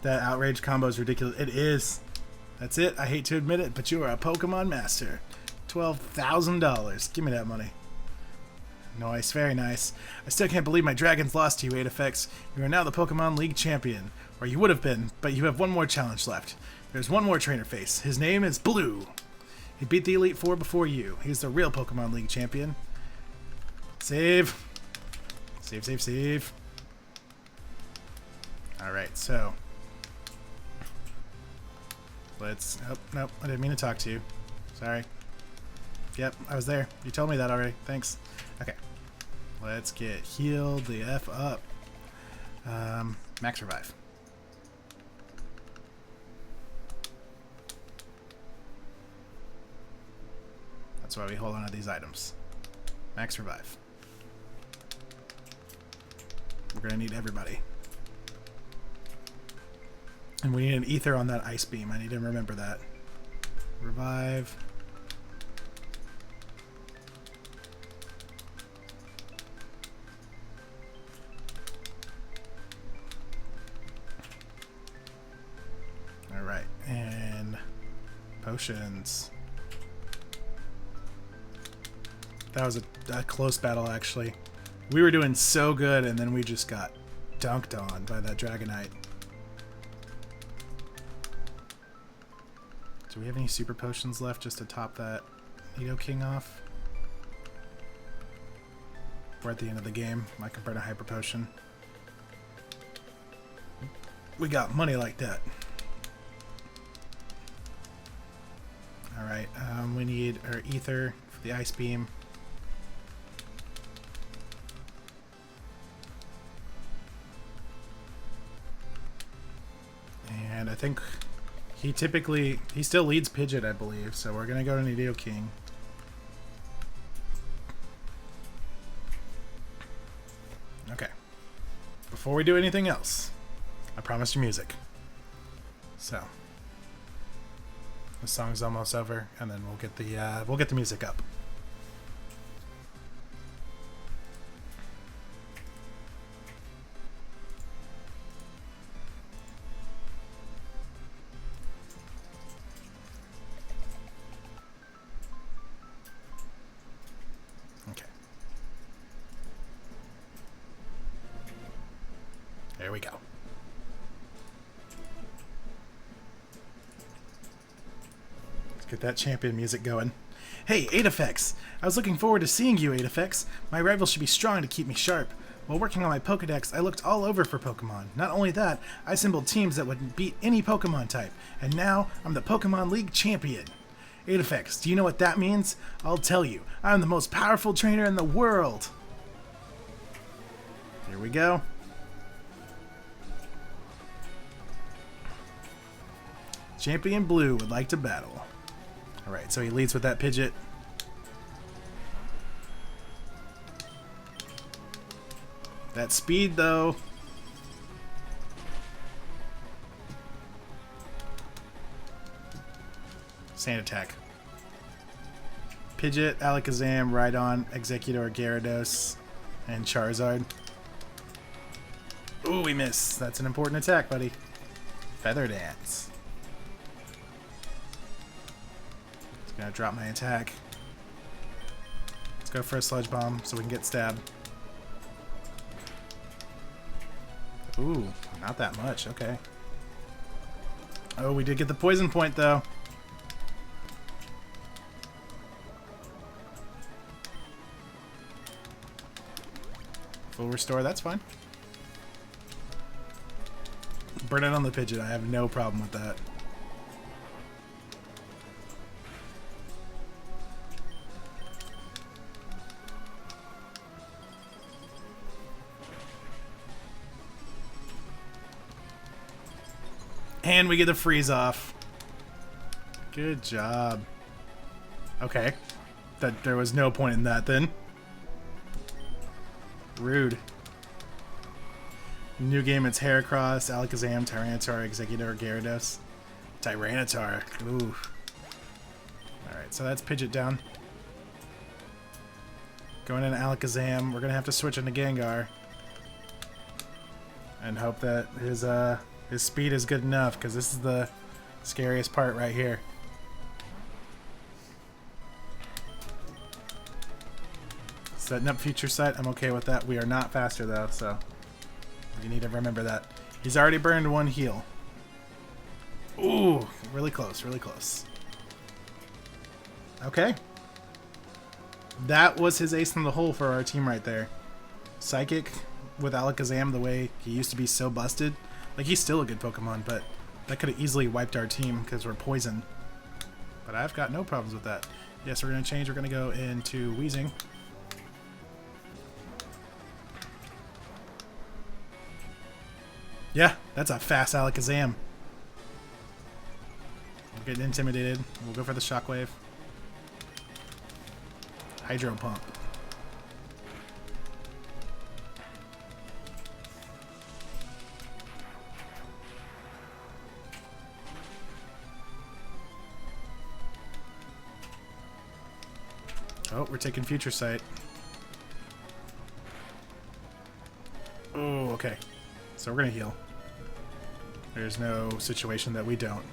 That outrage combo is ridiculous. It is. That's it. I hate to admit it, but you are a Pokemon master. $12,000. Give me that money. Nice, very nice. I still can't believe my dragons lost to you, Aedifex. You are now the Pokemon League champion. Or you would have been, but you have one more challenge left. There's one more trainer face. His name is Blue. He beat the Elite Four before you. He's the real Pokemon League champion. Save. Save, save, save. Alright, so. Let's... Oh, nope, I didn't mean to talk to you. Sorry. Yep, I was there. You told me that already. Thanks. Okay. Let's get healed the F up. Max revive. That's why we hold on to these items. Max revive. We're gonna need everybody. And we need an ether on that ice beam. I need to remember that. Revive. Alright, and potions. That was a close battle, actually. We were doing so good, and then we just got dunked on by that Dragonite. Do we have any super potions left just to top that Nidoking off? We're at the end of the game. I can burn a hyper potion. We got money like that. Alright, we need our ether for the ice beam. And I think he still leads Pidgeot, I believe, so we're gonna go to Nidoking. Okay. Before we do anything else, I promised you music. So the song's almost over, and then we'll get the music up. Okay. There we go. Get that champion music going. Hey, Aedifex! I was looking forward to seeing you, Aedifex. My rival should be strong to keep me sharp. While working on my Pokedex, I looked all over for Pokemon. Not only that, I assembled teams that would beat any Pokemon type. And now, I'm the Pokemon League champion. Aedifex, do you know what that means? I'll tell you. I'm the most powerful trainer in the world. Here we go. Champion Blue would like to battle. Alright, so he leads with that Pidgeot. That speed, though. Sand attack. Pidgeot, Alakazam, Rhydon, Exeggutor, Gyarados, and Charizard. Ooh, we miss. That's an important attack, buddy. Feather Dance. Gonna drop my attack. Let's go for a Sludge Bomb so we can get stabbed. Ooh, not that much. Okay. Oh, we did get the poison point though. Full restore, that's fine. Burn it on the Pidgeot. I have no problem with that. And we get the freeze off. Good job. Okay. There was no point in that then. Rude. New game, it's Heracross, Alakazam, Tyranitar, Exeggutor, Gyarados. Tyranitar. Ooh. Alright, so that's Pidgeot down. Going into Alakazam. We're going to have to switch into Gengar. And hope that his speed is good enough, because this is the scariest part right here. Setting up future sight. I'm okay with that. We are not faster, though, so you need to remember that. He's already burned one heal. Ooh, really close, really close. Okay. That was his ace in the hole for our team right there. Psychic with Alakazam, the way he used to be so busted. Like, he's still a good Pokemon, but that could have easily wiped our team because we're poison. But I've got no problems with that. Yes, we're going to change. We're going to go into Weezing. Yeah, that's a fast Alakazam. We're getting intimidated. We'll go for the Shockwave. Hydro Pump. Oh, we're taking Future Sight. Oh, okay. So we're going to heal. There's no situation that we don't.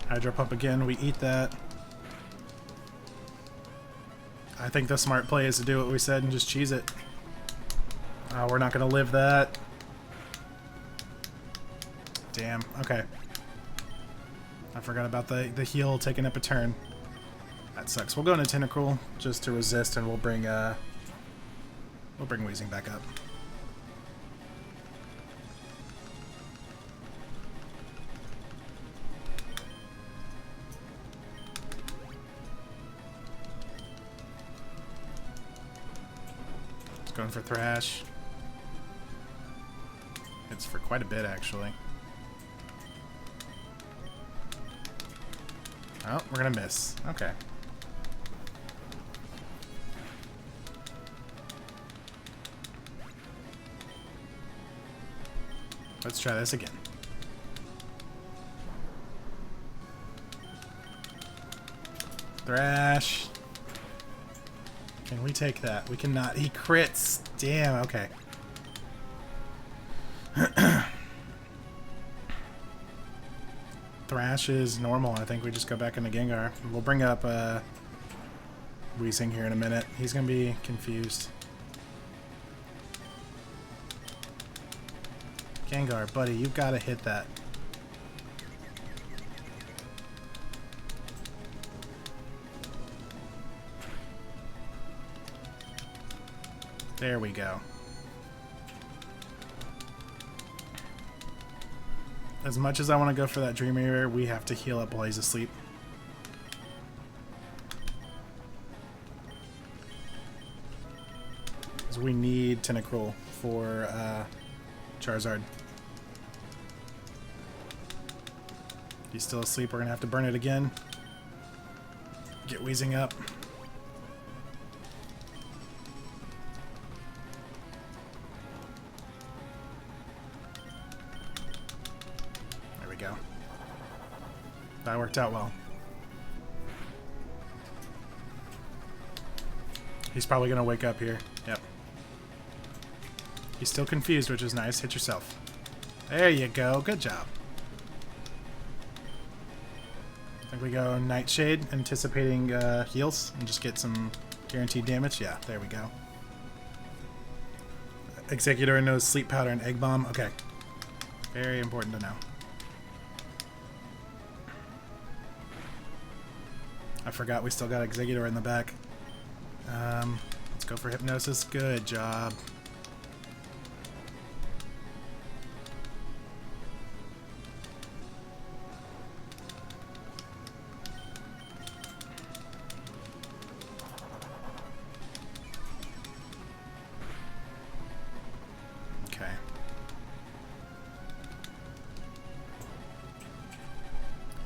Hydro Pump again. We eat that. I think the smart play is to do what we said and just cheese it. Oh, we're not going to live that. Damn. Okay. I forgot about the heal taking up a turn. That sucks. We'll go into Tentacruel just to resist, and we'll bring Weezing back up. Just going for Thrash. It's for quite a bit, actually. Oh, we're gonna miss. Okay. Let's try this again. Thrash. Can we take that? We cannot. He crits. Damn, okay. Thrash is normal. I think we just go back into Gengar. We'll bring up Weezing here in a minute. He's going to be confused. Gengar, buddy, you've got to hit that. There we go. As much as I want to go for that Dream Mirror, we have to heal up while he's asleep. Because we need Tentacruel for Charizard. He's still asleep. We're going to have to burn it again. Get Weezing up. There we go. That worked out well. He's probably going to wake up here. Yep. He's still confused, which is nice. Hit yourself. There you go. Good job. I think we go Nightshade, anticipating heals, and just get some guaranteed damage. Yeah, there we go. Executor knows Sleep Powder and Egg Bomb. Okay. Very important to know. I forgot we still got Executor in the back. Let's go for Hypnosis. Good job.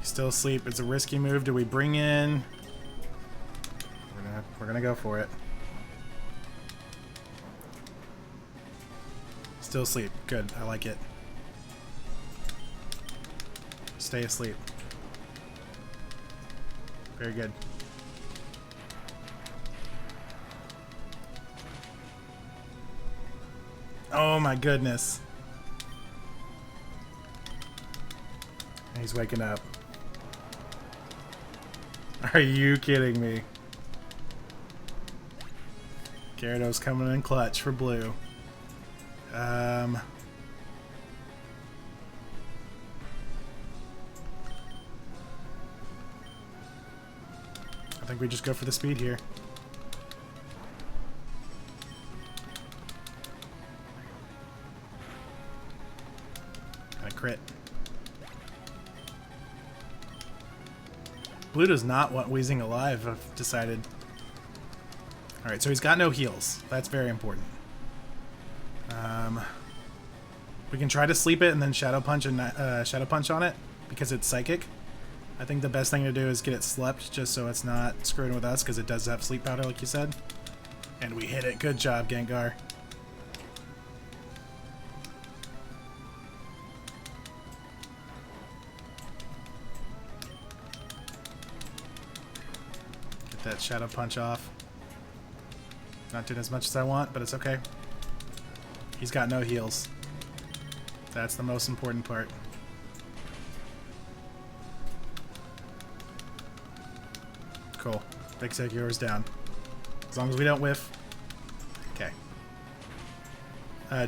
Still asleep. It's a risky move. Do we bring in? We're gonna go for it. Still asleep. Good. I like it. Stay asleep. Very good. Oh my goodness. He's waking up. Are you kidding me? Gyarados coming in clutch for blue. I think we just go for the speed here. And a crit. Blue does not want Weezing alive, I've decided. Alright, so he's got no heals. That's very important. We can try to sleep it and then Shadow Punch and Shadow Punch on it because it's psychic. I think the best thing to do is get it slept just so it's not screwing with us because it does have sleep powder like you said. And we hit it. Good job, Gengar. Get that Shadow Punch off. Not doing as much as I want, but it's okay. He's got no heals. That's the most important part. Cool. Big Sekiro's down. As long as we don't whiff. Okay.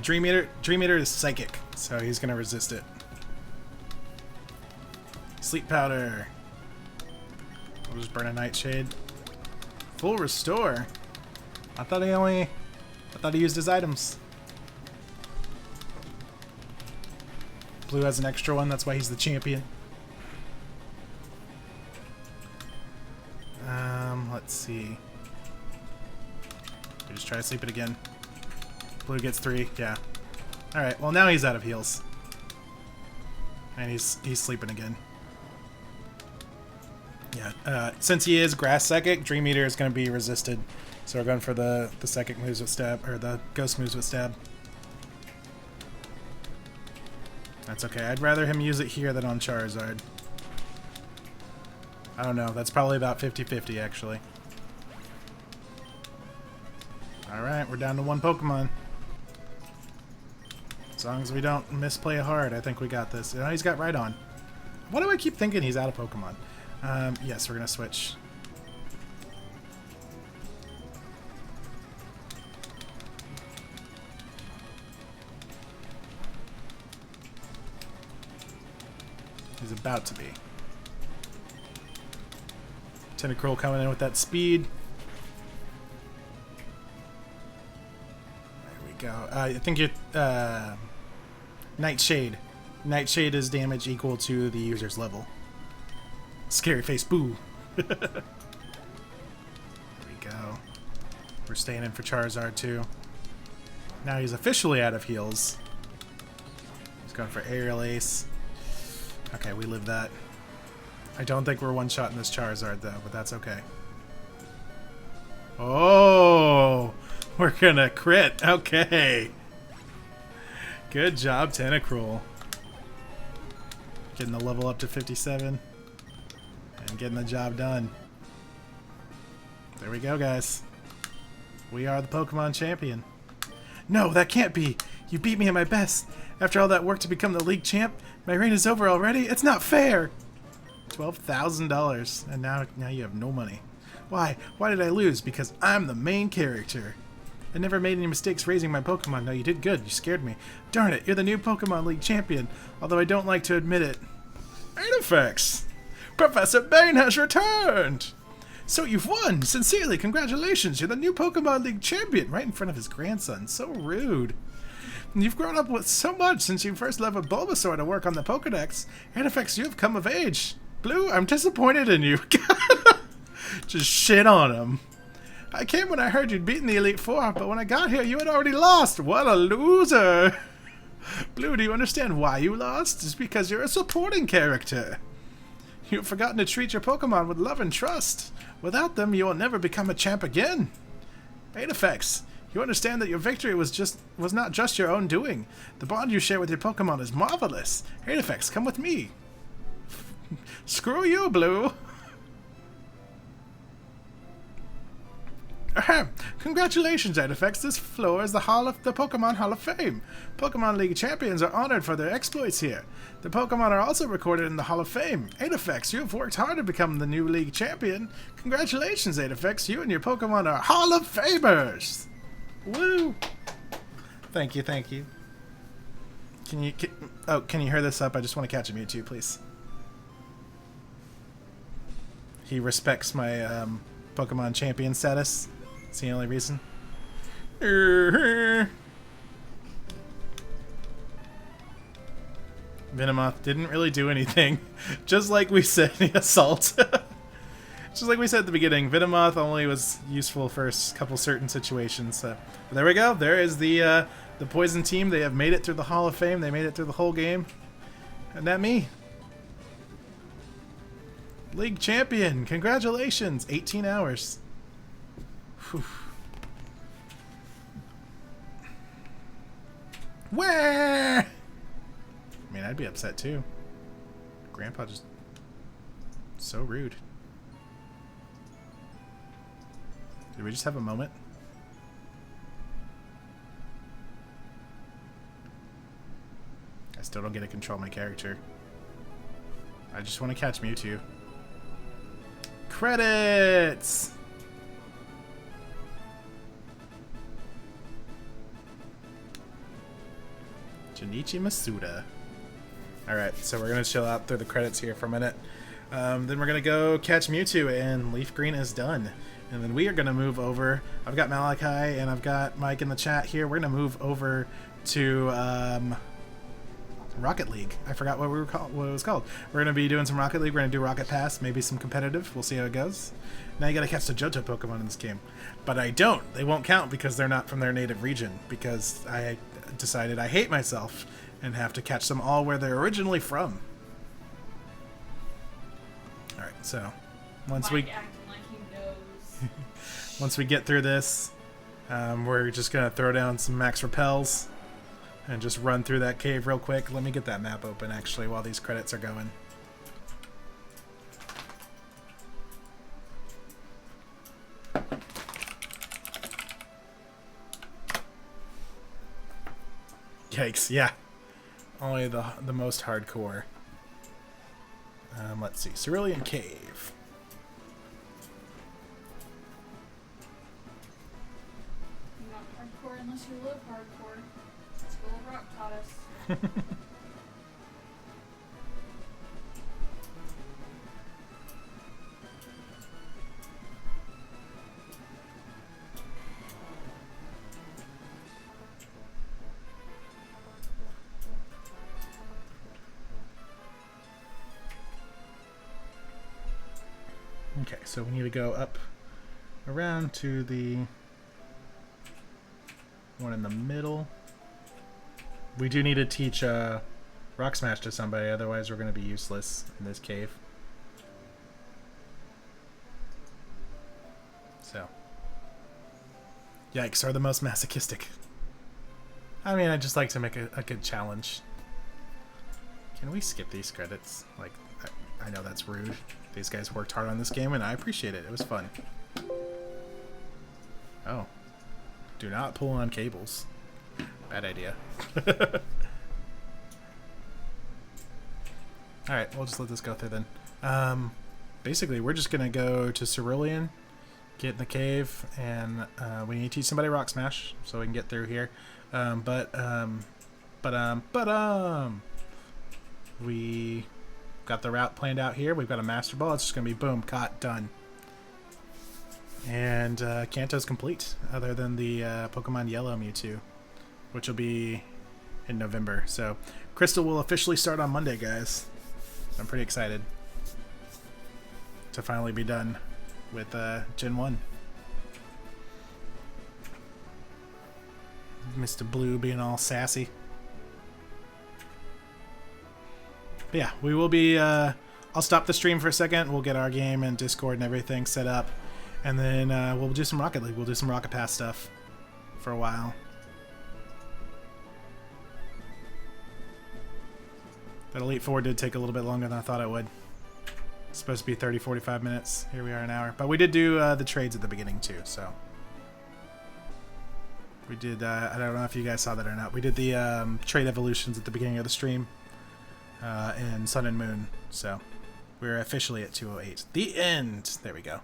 Dream Eater is psychic, so he's gonna resist it. Sleep powder. We'll just burn a Nightshade. Full restore. I thought he used his items. Blue has an extra one, that's why he's the champion. Let's see. We just try to sleep it again. Blue gets 3, yeah. Alright, well now he's out of heals. And he's sleeping again. Yeah, since he is Grass Psychic, Dream Eater is going to be resisted. So we're going for the Psychic moves with Stab, or the Ghost moves with Stab. That's okay. I'd rather him use it here than on Charizard. I don't know. That's probably about 50-50, actually. Alright, we're down to 1 Pokemon. As long as we don't misplay hard, I think we got this. You know, he's got Rhydon. Why do I keep thinking he's out of Pokemon? Yes, we're going to switch. He's about to be. Tentacruel coming in with that speed. There we go. I think you're... Nightshade. Nightshade is damage equal to the user's level. Scary face, boo. There we go. We're staying in for Charizard too. Now he's officially out of heals. He's going for Aerial Ace. Okay, we live that. I don't think we're one-shotting this Charizard, though, but that's okay. Oh! We're gonna crit. Okay. Good job, Tentacruel. Getting the level up to 57. And getting the job done. There we go, guys. We are the Pokemon champion. No, that can't be! You beat me at my best! After all that work to become the league champ, my reign is over already? It's not fair! $12,000, and now you have no money. Why? Why did I lose? Because I'm the main character. I never made any mistakes raising my Pokemon. No, you did good. You scared me. Darn it, you're the new Pokemon League champion, although I don't like to admit it. Aedifex! Professor Bane has returned! So you've won! Sincerely, congratulations! You're the new Pokemon League champion! Right in front of his grandson. So rude. You've grown up with so much since you first left with Bulbasaur to work on the Pokedex. Aedifex, you have come of age. Blue, I'm disappointed in you. Just shit on him. I came when I heard you'd beaten the Elite Four, but when I got here, you had already lost. What a loser. Blue, do you understand why you lost? It's because you're a supporting character. You've forgotten to treat your Pokemon with love and trust. Without them, you will never become a champ again. Aedifex, You understand that your victory was not just your own doing. The bond you share with your Pokemon is marvelous. Aedifex, come with me. Screw you, Blue. Ahem. Congratulations, Aedifex. This floor is the Pokemon Hall of Fame. Pokemon League champions are honored for their exploits here. The Pokemon are also recorded in the Hall of Fame. Aedifex, you have worked hard to become the new League champion. Congratulations, Aedifex. You and your Pokemon are Hall of Famers. Woo! Thank you, thank you. Can you hear this up? I just want to catch a Mewtwo, please. He respects my Pokemon champion status. That's the only reason. Venomoth didn't really do anything. Just like we said, Assault. Just like we said at the beginning, Venomoth only was useful for a couple certain situations. But there we go. There is the Poison team. They have made it through the Hall of Fame. They made it through the whole game. And that me. League champion. Congratulations. 18 hours. Whew. Where? I mean, I'd be upset too. Grandpa just so rude. Did we just have a moment? I still don't get to control my character. I just want to catch Mewtwo. Credits! Junichi Masuda. Alright, so we're going to chill out through the credits here for a minute. Then we're going to go catch Mewtwo, and LeafGreen is done. And then we are going to move over. I've got Malachi and I've got Mike in the chat here. We're going to move over to Rocket League. I forgot what it was called. We're going to be doing some Rocket League. We're going to do Rocket Pass, maybe some competitive. We'll see how it goes. Now you got to catch the Johto Pokemon in this game. But I don't. They won't count because they're not from their native region. Because I decided I hate myself and have to catch them all where they're originally from. Alright, so once we get through this, we're just going to throw down some max repels and just run through that cave real quick. Let me get that map open, actually, while these credits are going. Yikes, yeah. Only the most hardcore. Let's see. Cerulean Cave. Unless you live hardcore. School of Rock taught us. Okay, so we need to go up around to the one in the middle. We do need to teach Rock Smash to somebody, otherwise we're going to be useless in this cave. So. Yikes, are the most masochistic. I mean, I just like to make a good challenge. Can we skip these credits? Like, I know that's rude. These guys worked hard on this game, and I appreciate it. It was fun. Oh. Do not pull on cables. Bad idea. Alright, we'll just let this go through then. Basically, we're just going to go to Cerulean, get in the cave, and we need to teach somebody Rock Smash so we can get through here. We got the route planned out here. We've got a Master Ball. It's just going to be boom, caught, done. And Kanto's complete, other than the Pokemon Yellow Mewtwo, which will be in November. So Crystal will officially start on Monday, guys. I'm pretty excited to finally be done with Gen 1. Mr. Blue being all sassy. But yeah, we will be... I'll stop the stream for a second. We'll get our game and Discord and everything set up. And then we'll do some Rocket League. We'll do some Rocket Pass stuff for a while. But Elite Four did take a little bit longer than I thought it would. It's supposed to be 30, 45 minutes. Here we are, an hour. But we did do the trades at the beginning too, so. We did, I don't know if you guys saw that or not. We did the trade evolutions at the beginning of the stream in Sun and Moon. So we're officially at 208. The end! There we go.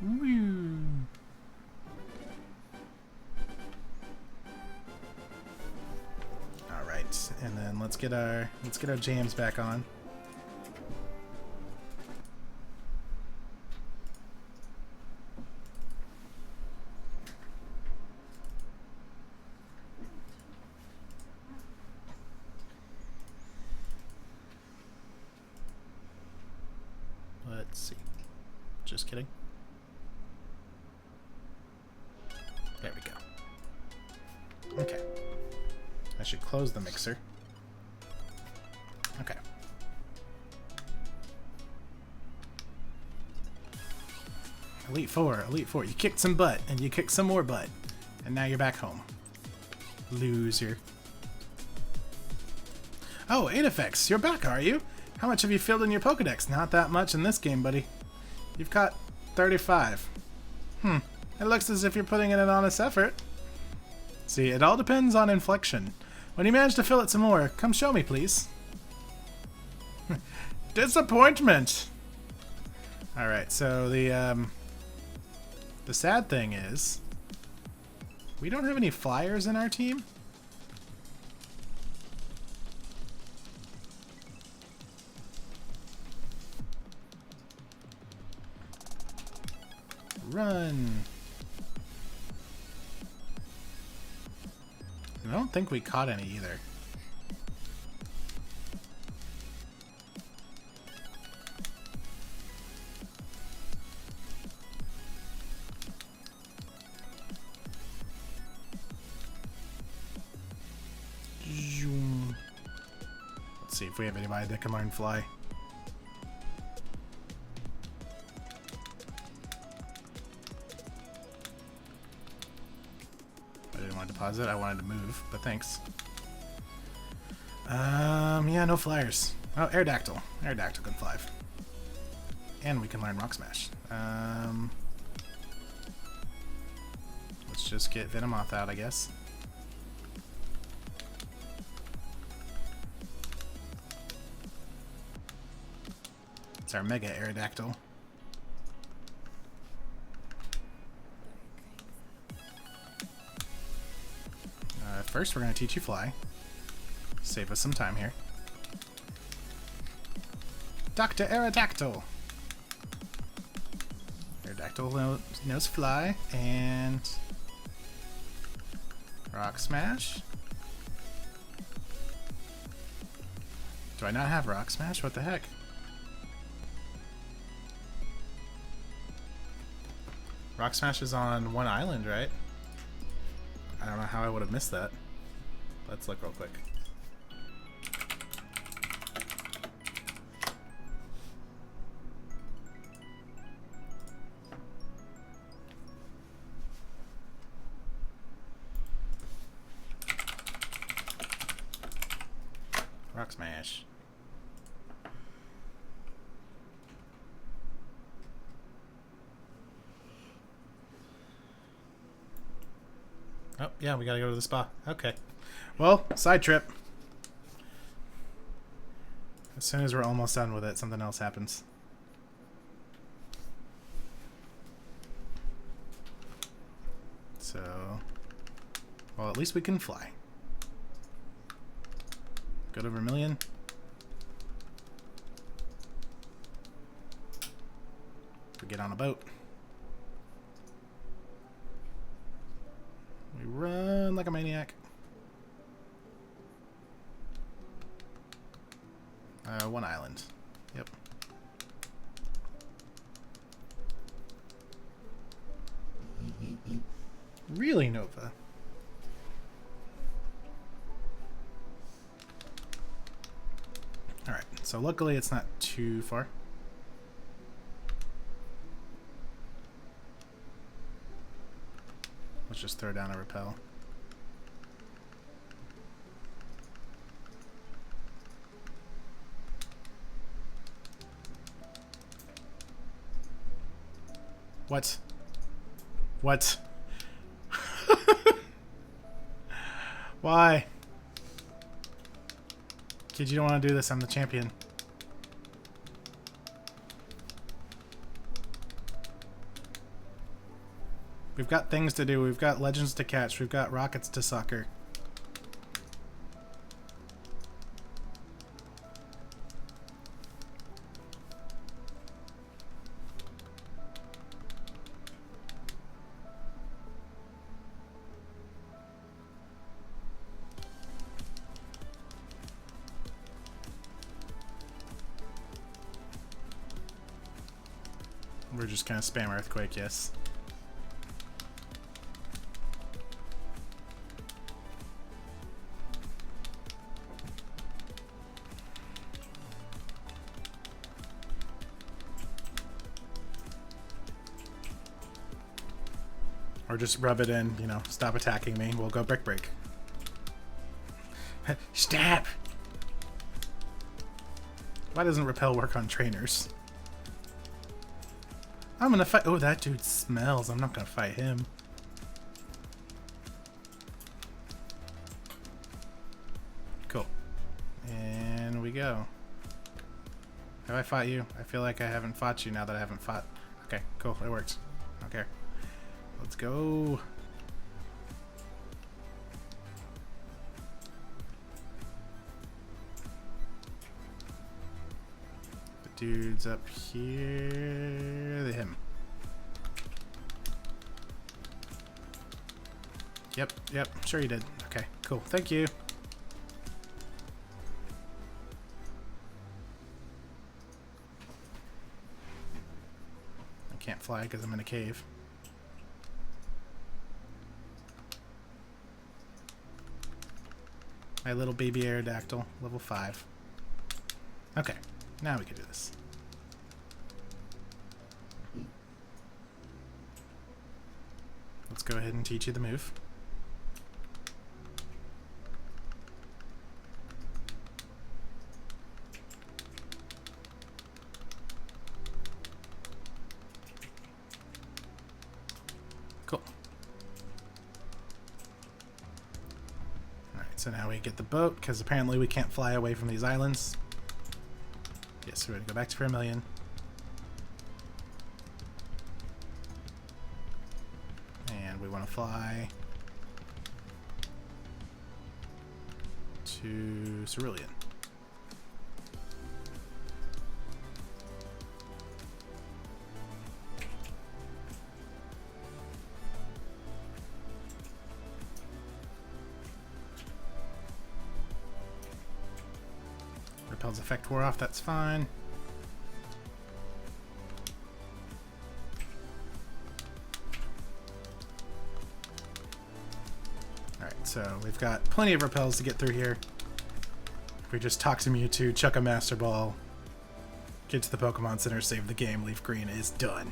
Woo. All right, and then let's get our jams back on. Let's see. Just kidding. There we go. Okay. I should close the mixer. Okay. Elite Four, Elite Four. You kicked some butt, and you kicked some more butt. And now you're back home. Loser. Oh, Aedifex, you're back, are you? How much have you filled in your Pokedex? Not that much in this game, buddy. You've got 35. It looks as if you're putting in an honest effort. See, it all depends on inflection. When you manage to fill it some more, come show me, please. Disappointment! Alright, so the sad thing is, we don't have any flyers in our team. Run! I don't think we caught any either. Let's see if we have anybody that can learn fly. Deposit. I wanted to move, but thanks. Yeah, no flyers. Oh, Aerodactyl. Aerodactyl can fly. And we can learn Rock Smash. Let's just get Venomoth out, I guess. It's our Mega Aerodactyl. First, we're going to teach you fly. Save us some time here. Dr. Aerodactyl. Aerodactyl knows fly and Rock Smash. Do I not have Rock Smash? What the heck? Rock Smash is on one island, right? I don't know how I would have missed that. Let's look real quick. Rock Smash. Oh, yeah, we gotta go to the spa. Okay. Well, side trip. As soon as we're almost done with it, something else happens. So, well, at least we can fly. Good over Vermilion. We get on a boat. We run like a maniac. One island. Yep. Really, Nova? Alright, So luckily it's not too far. Let's just throw down a repel. What? What? Why? Kid, you don't want to do this. I'm the champion. We've got things to do. We've got legends to catch. We've got rockets to sucker. We're just gonna spam Earthquake, yes. Or just rub it in, you know, stop attacking me. We'll go Brick Break. Stab! Why doesn't Repel work on trainers? I'm gonna fight. Oh, that dude smells. I'm not gonna fight him. Cool. And we go. Have I fought you? I feel like I haven't fought you now that I haven't fought. Okay, cool. It works. Okay. Let's go. The dude's up here. Him. Yep, sure you did. Okay, cool. Thank you. I can't fly because I'm in a cave. My little baby Aerodactyl, level 5. Okay, now we can do this. Let's go ahead and teach you the move. Cool. Alright, so now we get the boat, because apparently we can't fly away from these islands. Yes, we're going to go back to Vermilion. And we want to fly to Cerulean. Repel's effect wore off, that's fine. Alright, so we've got plenty of repels to get through here. If we just talk to Mewtwo, chuck a Master Ball, get to the Pokemon Center, save the game, LeafGreen is done.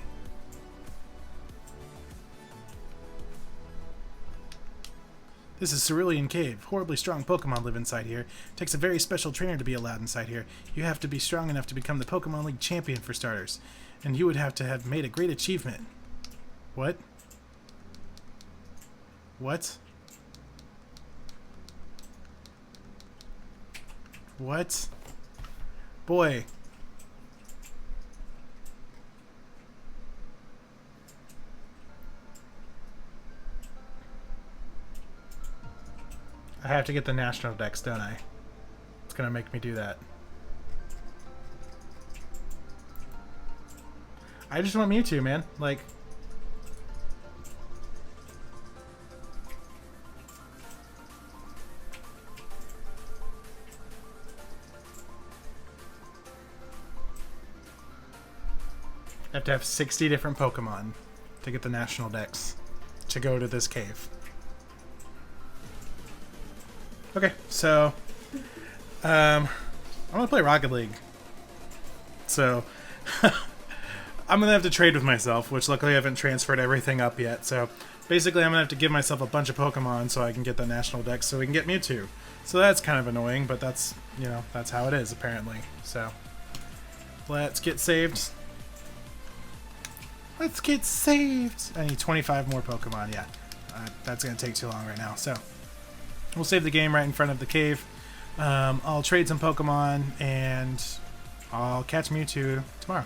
This is Cerulean Cave. Horribly strong Pokemon live inside here. Takes a very special trainer to be allowed inside here. You have to be strong enough to become the Pokemon League champion for starters. And you would have to have made a great achievement. What? What? What? Boy. I have to get the national dex, don't I? It's gonna make me do that. I just want Mewtwo, man. Like... I have to have 60 different Pokemon to get the national dex to go to this cave. Okay, so I'm gonna play Rocket League. So I'm going to have to trade with myself, which luckily I haven't transferred everything up yet. So basically I'm going to have to give myself a bunch of Pokemon so I can get the national dex so we can get Mewtwo. So that's kind of annoying, but that's, you know, that's how it is apparently. So let's get saved. Let's get saved. I need 25 more Pokemon. Yeah, that's going to take too long right now. So we'll save the game right in front of the cave. I'll trade some Pokemon and I'll catch Mewtwo tomorrow.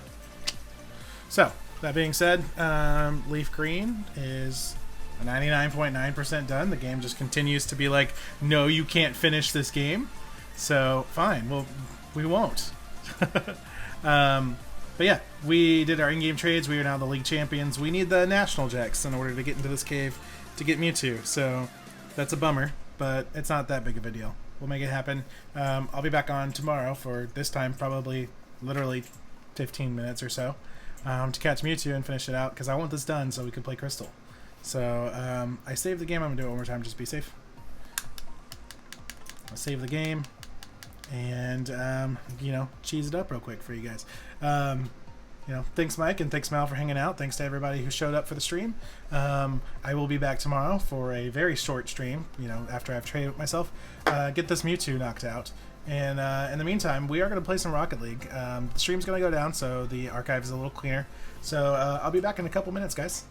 So, that being said, LeafGreen is 99.9% done. The game just continues to be like, no, you can't finish this game. So, fine. Well, we won't. But yeah, we did our in-game trades. We are now the league champions. We need the national Dex in order to get into this cave to get Mewtwo. So, that's a bummer, but it's not that big of a deal. We'll make it happen. I'll be back on tomorrow for this time, probably literally 15 minutes or so. To catch Mewtwo and finish it out because I want this done so we can play Crystal. So I saved the game. I'm gonna do it one more time. Just be safe. I'll save the game and you know, cheese it up real quick for you guys. You know, thanks Mike and thanks Mal for hanging out. Thanks to everybody who showed up for the stream. I will be back tomorrow for a very short stream. You know, after I've traded with myself, get this Mewtwo knocked out. And in the meantime, we are going to play some Rocket League. The stream's going to go down, so the archive is a little cleaner. So I'll be back in a couple minutes, guys.